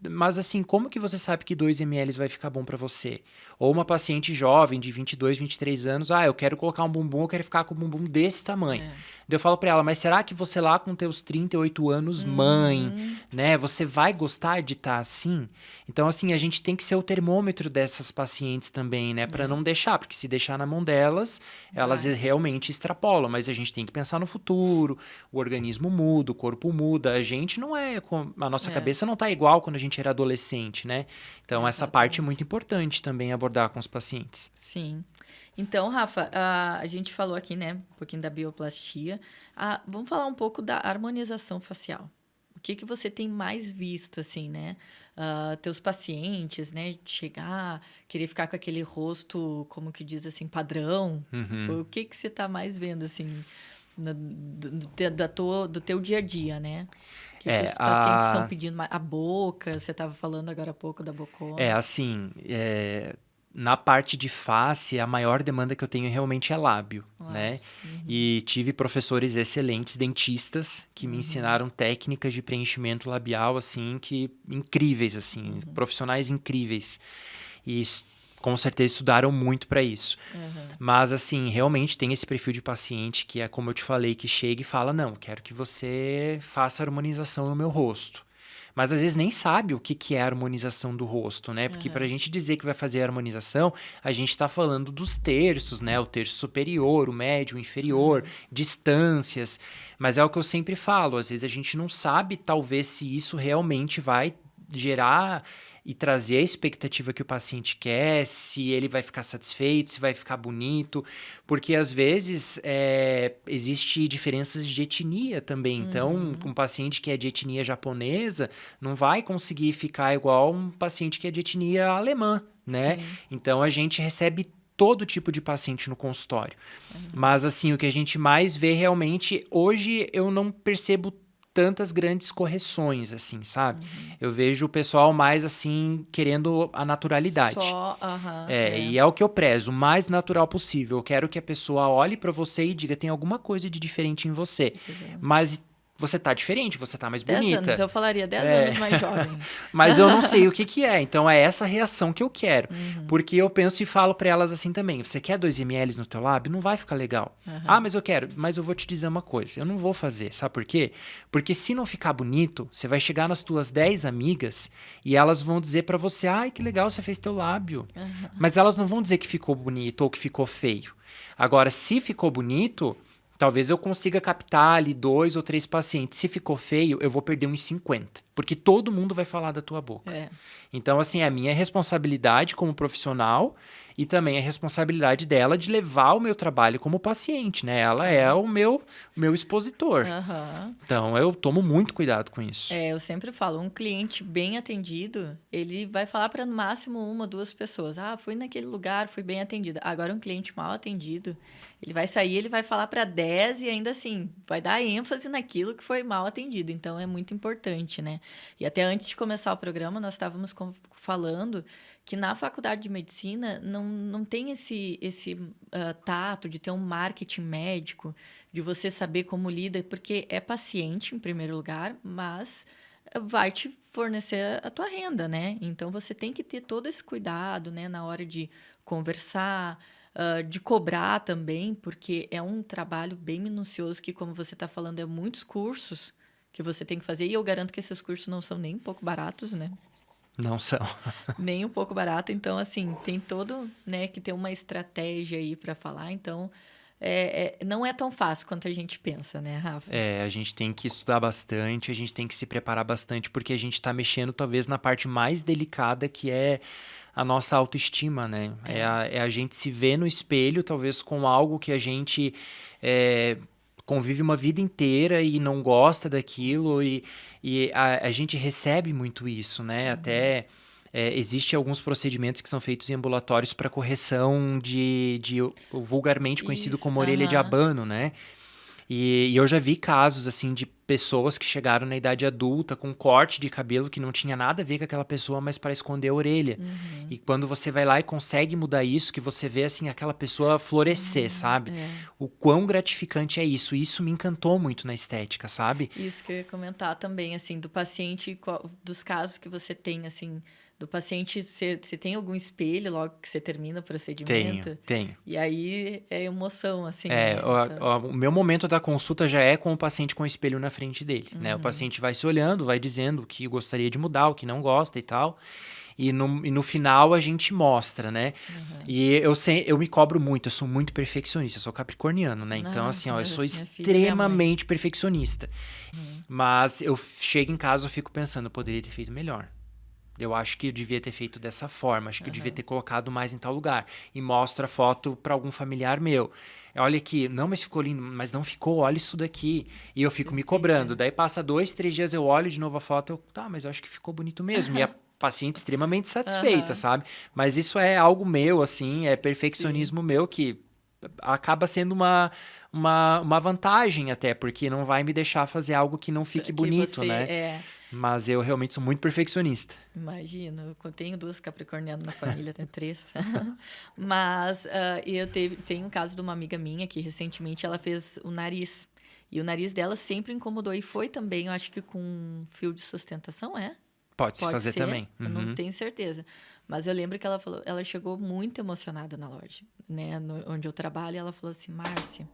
Mas assim, como que você sabe que 2 ml vai ficar bom para você? Ou uma paciente jovem de 22, 23 anos, eu quero colocar um bumbum, eu quero ficar com um bumbum desse tamanho. Daí eu falo para ela, mas será que você lá com teus 38 anos, mãe, né, você vai gostar de estar assim? Então assim, a gente tem que ser o termômetro dessas pacientes também, né, para não deixar, porque se deixar na mão delas, elas realmente extrapolam, mas a gente tem que pensar no futuro, o organismo muda, o corpo muda, a gente não a nossa cabeça não tá igual quando a gente era adolescente, né? Então essa parte é muito importante também abordar com os pacientes. Sim. Então, Rafa, a gente falou aqui, né, um pouquinho da bioplastia. Vamos falar um pouco da harmonização facial. O que você tem mais visto, assim, né? Teus pacientes, né? Chegar, querer ficar com aquele rosto, como que diz assim, padrão. O que você está mais vendo, assim, do teu dia a dia, né? O que os pacientes estão pedindo mais? A boca, você estava falando agora há pouco da bocona. Na parte de face, a maior demanda que eu tenho realmente é lábio, né? E tive professores excelentes, dentistas, que me ensinaram técnicas de preenchimento labial, assim, que incríveis, assim, profissionais incríveis. E com certeza estudaram muito para isso. Mas, assim, realmente tem esse perfil de paciente que é, como eu te falei, que chega e fala, não, quero que você faça harmonização no meu rosto. Mas às vezes nem sabe o que é a harmonização do rosto, né? Porque para a gente dizer que vai fazer a harmonização, a gente está falando dos terços, né? O terço superior, o médio, o inferior, distâncias. Mas é o que eu sempre falo, às vezes a gente não sabe, talvez, se isso realmente vai gerar e trazer a expectativa que o paciente quer, se ele vai ficar satisfeito, se vai ficar bonito, porque às vezes existe diferenças de etnia também, então um paciente que é de etnia japonesa não vai conseguir ficar igual um paciente que é de etnia alemã, né? Então a gente recebe todo tipo de paciente no consultório, mas assim, o que a gente mais vê realmente, hoje eu não percebo tantas grandes correções, assim, sabe? Eu vejo o pessoal mais, assim, querendo a naturalidade. E é o que eu prezo, o mais natural possível. Eu quero que a pessoa olhe pra você e diga, tem alguma coisa de diferente em você. Mas você tá diferente, você tá mais bonita. 10 anos, eu falaria 10 anos mais jovem. Mas eu não sei o que é, então é essa reação que eu quero. Porque eu penso e falo pra elas assim também, você quer 2 ml no teu lábio? Não vai ficar legal. Mas eu quero, mas eu vou te dizer uma coisa, eu não vou fazer, sabe por quê? Porque se não ficar bonito, você vai chegar nas tuas 10 amigas e elas vão dizer pra você, ai, que legal, você fez teu lábio. Mas elas não vão dizer que ficou bonito ou que ficou feio. Agora, se ficou bonito, talvez eu consiga captar ali 2 ou 3 pacientes. Se ficou feio, eu vou perder uns 50. Porque todo mundo vai falar da tua boca. Então, assim, é a minha responsabilidade como profissional e também a responsabilidade dela de levar o meu trabalho como paciente, né? Ela é o meu expositor. Então, eu tomo muito cuidado com isso. Eu sempre falo, um cliente bem atendido, ele vai falar para no máximo 1 ou 2 pessoas. Fui naquele lugar, fui bem atendida. Agora, um cliente mal atendido, ele vai sair, ele vai falar para 10 e ainda assim, vai dar ênfase naquilo que foi mal atendido. Então, é muito importante, né? E até antes de começar o programa, nós estávamos falando que na faculdade de medicina não tem esse tato de ter um marketing médico, de você saber como lida, porque é paciente, em primeiro lugar, mas vai te fornecer a tua renda, né? Então, você tem que ter todo esse cuidado, né, na hora de conversar, de cobrar também, porque é um trabalho bem minucioso que, como você está falando, é muitos cursos que você tem que fazer, e eu garanto que esses cursos não são nem um pouco baratos, né? Não são. Nem um pouco barato, então, assim, tem todo, né, que ter uma estratégia aí para falar, então, não é tão fácil quanto a gente pensa, né, Rafa? A gente tem que estudar bastante, a gente tem que se preparar bastante, porque a gente está mexendo talvez na parte mais delicada, que é a nossa autoestima, né? É a gente se ver no espelho, talvez com algo que a gente convive uma vida inteira e não gosta daquilo, e a gente recebe muito isso, né? Até existem alguns procedimentos que são feitos em ambulatórios para correção de vulgarmente conhecido Isso, como orelha de abano, né? E eu já vi casos, assim, de pessoas que chegaram na idade adulta com corte de cabelo que não tinha nada a ver com aquela pessoa, mas para esconder a orelha. E quando você vai lá e consegue mudar isso, que você vê, assim, aquela pessoa florescer, sabe? O quão gratificante é isso. Isso me encantou muito na estética, sabe? Isso que eu ia comentar também, assim, do paciente, dos casos que você tem, assim, do paciente, você tem algum espelho logo que você termina o procedimento? Tenho. E aí é emoção, assim, né? O meu momento da consulta já é com o paciente com o espelho na frente dele, né? O paciente vai se olhando, vai dizendo o que gostaria de mudar, o que não gosta e tal. E no final a gente mostra, né? E eu me cobro muito, eu sou muito perfeccionista, eu sou capricorniano, né? Então, assim, eu sou extremamente perfeccionista. Mas eu chego em casa e fico pensando, eu poderia ter feito melhor. Eu acho que eu devia ter feito dessa forma, acho que eu devia ter colocado mais em tal lugar. E mostra a foto para algum familiar meu. Olha aqui, não, mas ficou lindo, mas não ficou, olha isso daqui. E eu fico me cobrando. Daí passa 2, 3 dias, eu olho de novo a foto, mas eu acho que ficou bonito mesmo. E a paciente extremamente satisfeita, sabe? Mas isso é algo meu, assim, é perfeccionismo meu que acaba sendo uma vantagem até, porque não vai me deixar fazer algo que não fique bonito, né? Mas eu realmente sou muito perfeccionista. Imagino, eu tenho 2 capricornianas na família, tenho 3. Mas tenho um caso de uma amiga minha que recentemente ela fez o nariz. E o nariz dela sempre incomodou. E foi também, eu acho que com fio de sustentação, Pode fazer ser, também. eu não tenho certeza. Mas eu lembro que ela falou, ela chegou muito emocionada na loja, né? Onde eu trabalho, e ela falou assim, Márcia,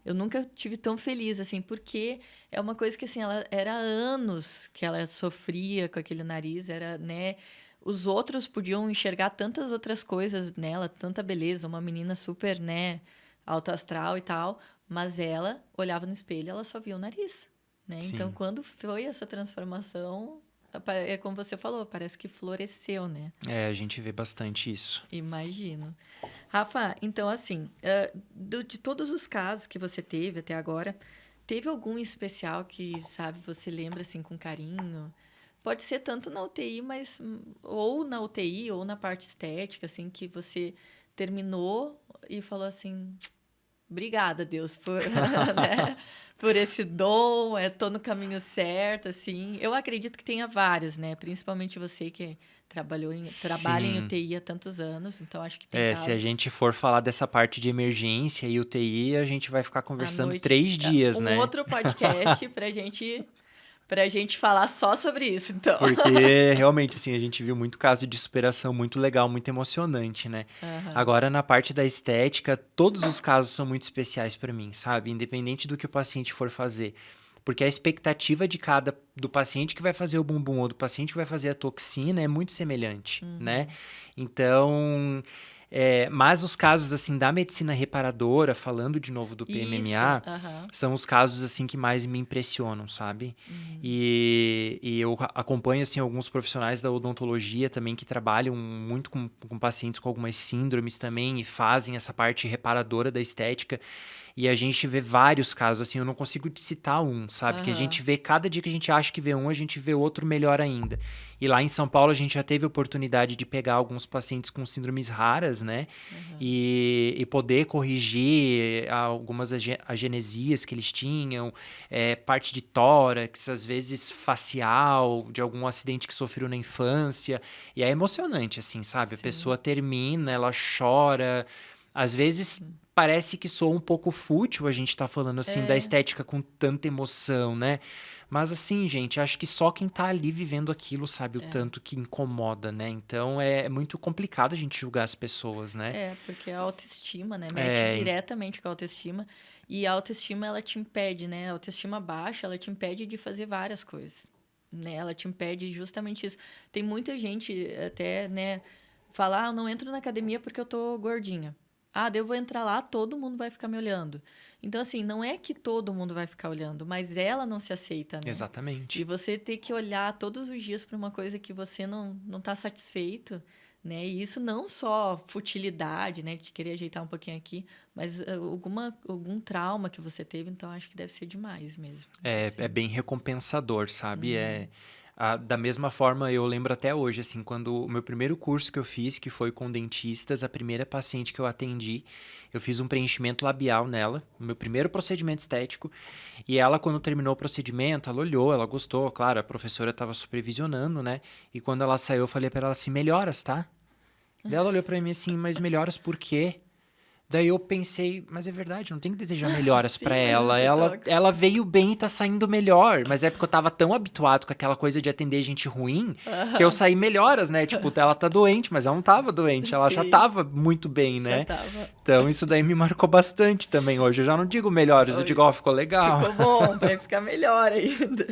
eu nunca tive tão feliz, assim, porque é uma coisa que, assim, ela era há anos que ela sofria com aquele nariz, né? Os outros podiam enxergar tantas outras coisas nela, tanta beleza, uma menina super, né, alto astral e tal, mas ela olhava no espelho e ela só via o nariz, né? Sim. Então, quando foi essa transformação, é como você falou, parece que floresceu, né? A gente vê bastante isso. Imagino. Rafa, então assim, de todos os casos que você teve até agora, teve algum especial que, sabe, você lembra assim com carinho? Pode ser tanto na UTI, mas ou na UTI ou na parte estética, assim, que você terminou e falou assim, obrigada, Deus, por, né, por esse dom, tô no caminho certo, assim. Eu acredito que tenha vários, né? Principalmente você que trabalha em UTI há tantos anos, então acho que tem casos... Se a gente for falar dessa parte de emergência e UTI, a gente vai ficar conversando noite, 3 dias, né? Um outro podcast pra gente falar só sobre isso, então. Porque realmente, assim, a gente viu muito caso de superação muito legal, muito emocionante, né? Agora, na parte da estética, todos os casos são muito especiais pra mim, sabe? Independente do que o paciente for fazer. Porque a expectativa do paciente que vai fazer o bumbum ou do paciente que vai fazer a toxina é muito semelhante, né? Então... mas os casos, assim, da medicina reparadora, falando de novo do PMMA, são os casos, assim, que mais me impressionam, sabe? E eu acompanho, assim, alguns profissionais da odontologia também que trabalham muito com pacientes com algumas síndromes também e fazem essa parte reparadora da estética. E a gente vê vários casos, assim, eu não consigo te citar um, sabe? Que a gente vê, cada dia que a gente acha que vê um, a gente vê outro melhor ainda. E lá em São Paulo a gente já teve a oportunidade de pegar alguns pacientes com síndromes raras, né? E poder corrigir algumas agenesias que eles tinham, parte de tórax, às vezes facial, de algum acidente que sofreu na infância. E é emocionante, assim, sabe? Sim. A pessoa termina, ela chora. Às vezes... parece que soa um pouco fútil a gente tá falando assim da estética com tanta emoção, né? Mas assim, gente, acho que só quem tá ali vivendo aquilo sabe o tanto que incomoda, né? Então é muito complicado a gente julgar as pessoas, né? Porque a autoestima, né? Mexe diretamente com a autoestima. E a autoestima, ela te impede, né? A autoestima baixa, ela te impede de fazer várias coisas, né? Ela te impede justamente isso. Tem muita gente até, né? Falar, eu não entro na academia porque eu tô gordinha. daí eu vou entrar lá, todo mundo vai ficar me olhando. Então, assim, não é que todo mundo vai ficar olhando, mas ela não se aceita, né? Exatamente. E você ter que olhar todos os dias para uma coisa que você não tá satisfeito, né? E isso não só futilidade, né? De querer ajeitar um pouquinho aqui, mas algum trauma que você teve, então acho que deve ser demais mesmo. É bem recompensador, sabe? Da mesma forma, eu lembro até hoje, assim, quando o meu primeiro curso que eu fiz, que foi com dentistas, a primeira paciente que eu atendi, eu fiz um preenchimento labial nela, no meu primeiro procedimento estético, e ela, quando terminou o procedimento, ela olhou, ela gostou, claro, a professora estava supervisionando, né? E quando ela saiu, eu falei para ela assim, melhoras, tá? Daí ela olhou para mim assim, mas melhoras por quê? Daí eu pensei, mas é verdade, não tem que desejar melhoras Sim, pra mas ela. você tá Ela veio bem e tá saindo melhor. Mas é porque eu tava tão habituado com aquela coisa de atender gente ruim que eu saí melhoras, né? Tipo, ela tá doente, mas ela não tava doente. Ela já Sim, tava muito bem, já né? tava. Então isso daí me marcou bastante também. Hoje eu já não digo melhores, eu digo, ó, ficou legal. Ficou bom, vai ficar melhor ainda.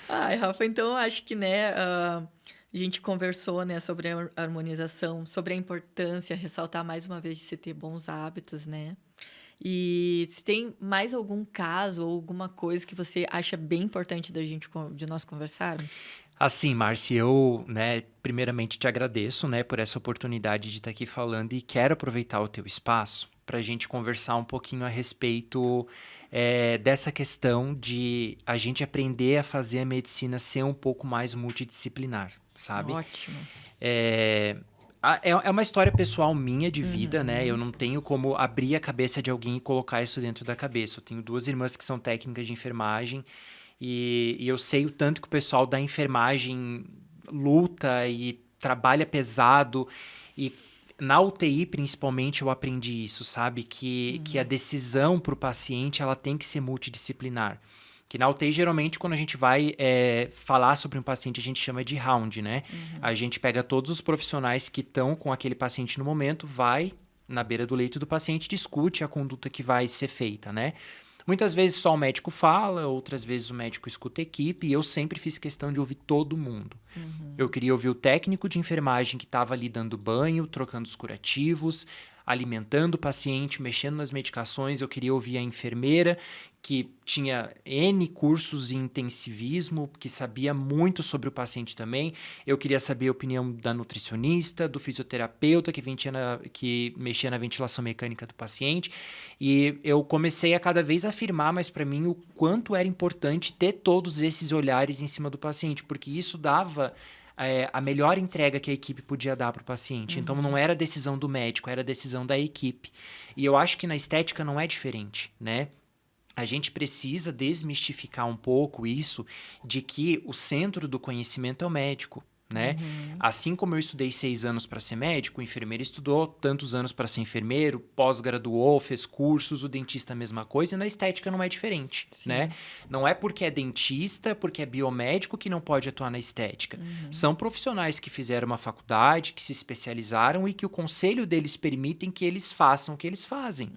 Ai, Rafa, então eu acho que, né, a gente conversou, né, sobre a harmonização, sobre a importância, ressaltar mais uma vez de se ter bons hábitos, né? E se tem mais algum caso ou alguma coisa que você acha bem importante de nós conversarmos? Assim, Márcia, eu, né, primeiramente te agradeço, né, por essa oportunidade de estar aqui falando e quero aproveitar o teu espaço para a gente conversar um pouquinho a respeito dessa questão de a gente aprender a fazer a medicina ser um pouco mais multidisciplinar, sabe? Ótimo. É, é uma história pessoal minha de vida, né? Eu não tenho como abrir a cabeça de alguém e colocar isso dentro da cabeça. Eu tenho 2 irmãs que são técnicas de enfermagem e eu sei o tanto que o pessoal da enfermagem luta e trabalha pesado. E na UTI, principalmente, eu aprendi isso, sabe? Que a decisão para o paciente ela tem que ser multidisciplinar. Que na UTI, geralmente, quando a gente vai falar sobre um paciente, a gente chama de round, né? A gente pega todos os profissionais que estão com aquele paciente no momento, vai na beira do leito do paciente, discute a conduta que vai ser feita, né? Muitas vezes só o médico fala, outras vezes o médico escuta a equipe, e eu sempre fiz questão de ouvir todo mundo. Eu queria ouvir o técnico de enfermagem que estava ali dando banho, trocando os curativos, alimentando o paciente, mexendo nas medicações. Eu queria ouvir a enfermeira, que tinha N cursos em intensivismo, que sabia muito sobre o paciente também. Eu queria saber a opinião da nutricionista, do fisioterapeuta, que mexia na ventilação mecânica do paciente. E eu comecei a cada vez afirmar mais para mim o quanto era importante ter todos esses olhares em cima do paciente, porque isso dava a melhor entrega que a equipe podia dar para o paciente. Então, não era decisão do médico, era decisão da equipe. E eu acho que na estética não é diferente, né? A gente precisa desmistificar um pouco isso de que o centro do conhecimento é o médico, né? Assim como eu estudei 6 anos para ser médico, o enfermeiro estudou tantos anos para ser enfermeiro, pós-graduou, fez cursos, o dentista a mesma coisa, e na estética não é diferente, né? Não é porque é dentista, porque é biomédico que não pode atuar na estética. São profissionais que fizeram uma faculdade, que se especializaram e que o conselho deles permitem que eles façam o que eles fazem.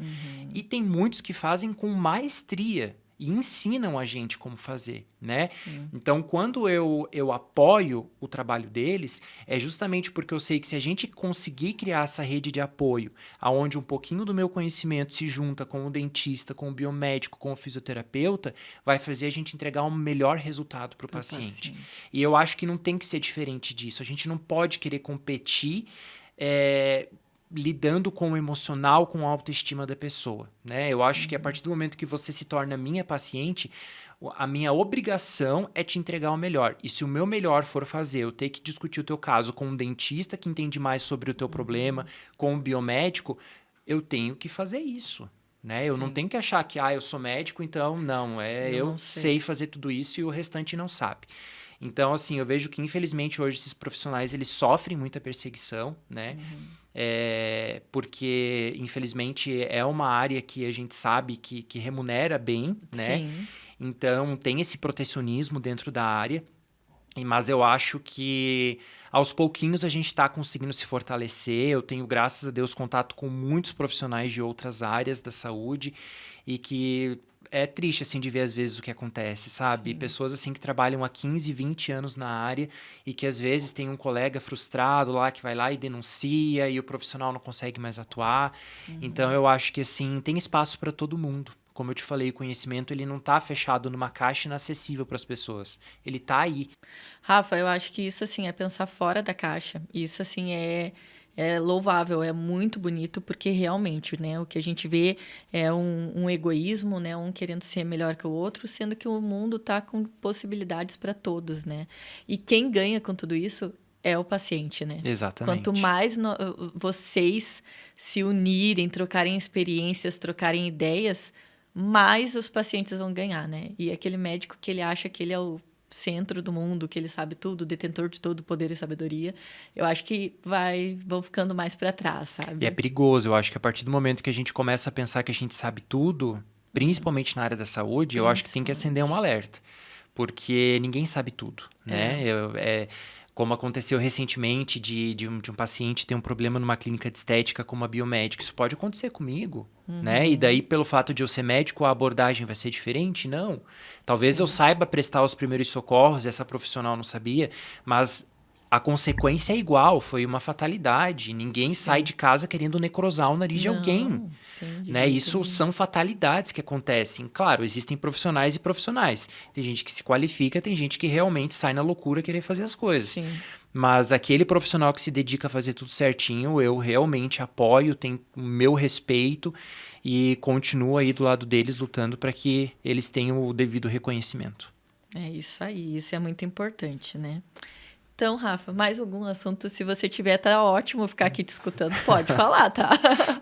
E tem muitos que fazem com maestria e ensinam a gente como fazer, né? Então, quando eu apoio o trabalho deles, é justamente porque eu sei que se a gente conseguir criar essa rede de apoio, aonde um pouquinho do meu conhecimento se junta com o dentista, com o biomédico, com o fisioterapeuta, vai fazer a gente entregar um melhor resultado para o paciente. E eu acho que não tem que ser diferente disso. A gente não pode querer competir lidando com o emocional, com a autoestima da pessoa, né? Eu acho que a partir do momento que você se torna minha paciente, a minha obrigação é te entregar o melhor. E se o meu melhor for fazer eu ter que discutir o teu caso com um dentista que entende mais sobre o teu problema, com um biomédico, eu tenho que fazer isso, né? Eu não tenho que achar que, eu sou médico, então não, eu não sei fazer tudo isso e o restante não sabe. Então, assim, eu vejo que, infelizmente, hoje esses profissionais, eles sofrem muita perseguição, né? Porque, infelizmente, é uma área que a gente sabe que remunera bem, né? Então, tem esse protecionismo dentro da área, mas eu acho que aos pouquinhos a gente está conseguindo se fortalecer. Eu tenho, graças a Deus, contato com muitos profissionais de outras áreas da saúde e que é triste, assim, de ver às vezes o que acontece, sabe? Sim. Pessoas, assim, que trabalham há 15, 20 anos na área e que às vezes tem um colega frustrado lá que vai lá e denuncia e o profissional não consegue mais atuar. Então, eu acho que, assim, tem espaço para todo mundo. Como eu te falei, o conhecimento, ele não tá fechado numa caixa inacessível para as pessoas. Ele tá aí. Rafa, eu acho que isso, assim, é pensar fora da caixa. Isso, assim, é louvável, é muito bonito, porque realmente, né, o que a gente vê é um egoísmo, né, um querendo ser melhor que o outro, sendo que o mundo está com possibilidades para todos, né? E quem ganha com tudo isso é o paciente, né? Quanto Exatamente. mais vocês se unirem, trocarem experiências, trocarem ideias, mais os pacientes vão ganhar, né? E aquele médico que ele acha que ele é o centro do mundo, que ele sabe tudo, detentor de todo poder e sabedoria, eu acho que vão ficando mais para trás, E é sabe? perigoso. Eu acho que a partir do momento que a gente começa a pensar que a gente sabe tudo, principalmente na área da saúde, eu acho que tem que acender um Principalmente. alerta. Porque ninguém sabe tudo, É. né? Como aconteceu recentemente de um paciente ter um problema numa clínica de estética com uma biomédica. Isso pode acontecer comigo, né? E daí, pelo fato de eu ser médico, a abordagem vai ser diferente? Não. Talvez eu Sim. saiba prestar os primeiros socorros, essa profissional não sabia, mas a consequência é igual, foi uma fatalidade. Ninguém sai Sim. de casa querendo necrosar o nariz de alguém, Não, sim, de né? jeito Isso nenhum. são fatalidades que acontecem. Claro, existem profissionais e profissionais. Tem gente que se qualifica, tem gente que realmente sai na loucura querer fazer as coisas. Sim. Mas aquele profissional que se dedica a fazer tudo certinho, eu realmente apoio, tenho o meu respeito e continuo aí do lado deles lutando para que eles tenham o devido reconhecimento. É isso aí, isso é muito importante, né? Então, Rafa, mais algum assunto? Se você tiver, tá ótimo ficar aqui te escutando. Pode falar, tá?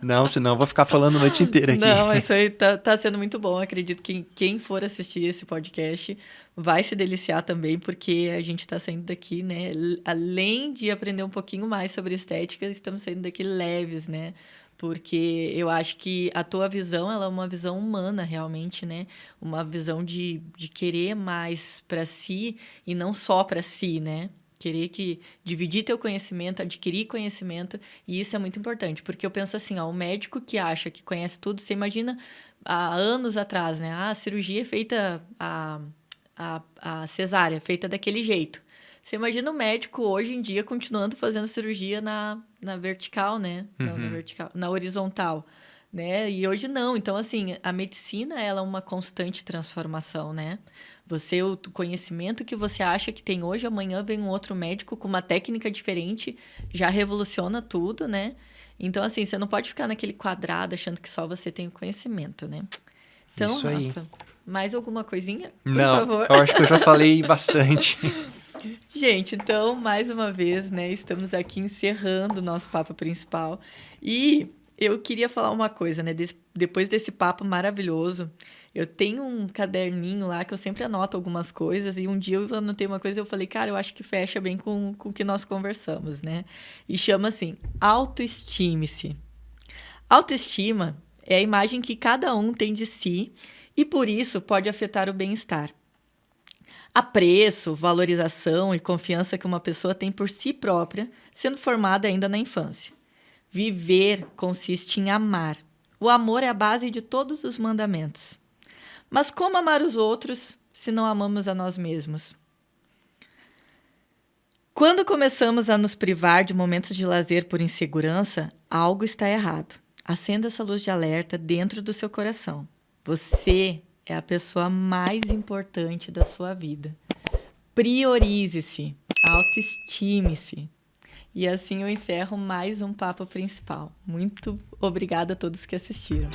Não, senão eu vou ficar falando a noite inteira aqui. Não, isso aí tá sendo muito bom. Acredito que quem for assistir esse podcast vai se deliciar também, porque a gente está saindo daqui, né? Além de aprender um pouquinho mais sobre estética, estamos saindo daqui leves, né? Porque eu acho que a tua visão, ela é uma visão humana, realmente, né? Uma visão de querer mais para si e não só para si, né? Querer dividir teu conhecimento, adquirir conhecimento, e isso é muito importante, porque eu penso assim, ó, o médico que acha que conhece tudo, você imagina há anos atrás, né? A cirurgia é feita, a cesárea feita daquele jeito. Você imagina o médico hoje em dia continuando fazendo cirurgia na vertical, né? Não, na Uhum. vertical, na horizontal, né? E hoje não. Então, assim, a medicina, ela é uma constante transformação, né? O conhecimento que você acha que tem hoje, amanhã vem um outro médico com uma técnica diferente, já revoluciona tudo, né? Então, assim, você não pode ficar naquele quadrado achando que só você tem o conhecimento, né? Então, Isso aí. Rafa, mais alguma coisinha? Por Não, favor. eu acho que eu já falei bastante. Gente, então, mais uma vez, né, estamos aqui encerrando o nosso papo principal. E eu queria falar uma coisa, né? Depois desse papo maravilhoso, eu tenho um caderninho lá que eu sempre anoto algumas coisas. E um dia eu anotei uma coisa e eu falei, cara, eu acho que fecha bem com o que nós conversamos, né? E chama assim: autoestime-se. Autoestima é a imagem que cada um tem de si e por isso pode afetar o bem-estar. Apreço, valorização e confiança que uma pessoa tem por si própria, sendo formada ainda na infância. Viver consiste em amar. O amor é a base de todos os mandamentos. Mas como amar os outros se não amamos a nós mesmos? Quando começamos a nos privar de momentos de lazer por insegurança, algo está errado. Acenda essa luz de alerta dentro do seu coração. Você é a pessoa mais importante da sua vida. Priorize-se, autoestime-se. E assim eu encerro mais um papo principal. Muito obrigada a todos que assistiram.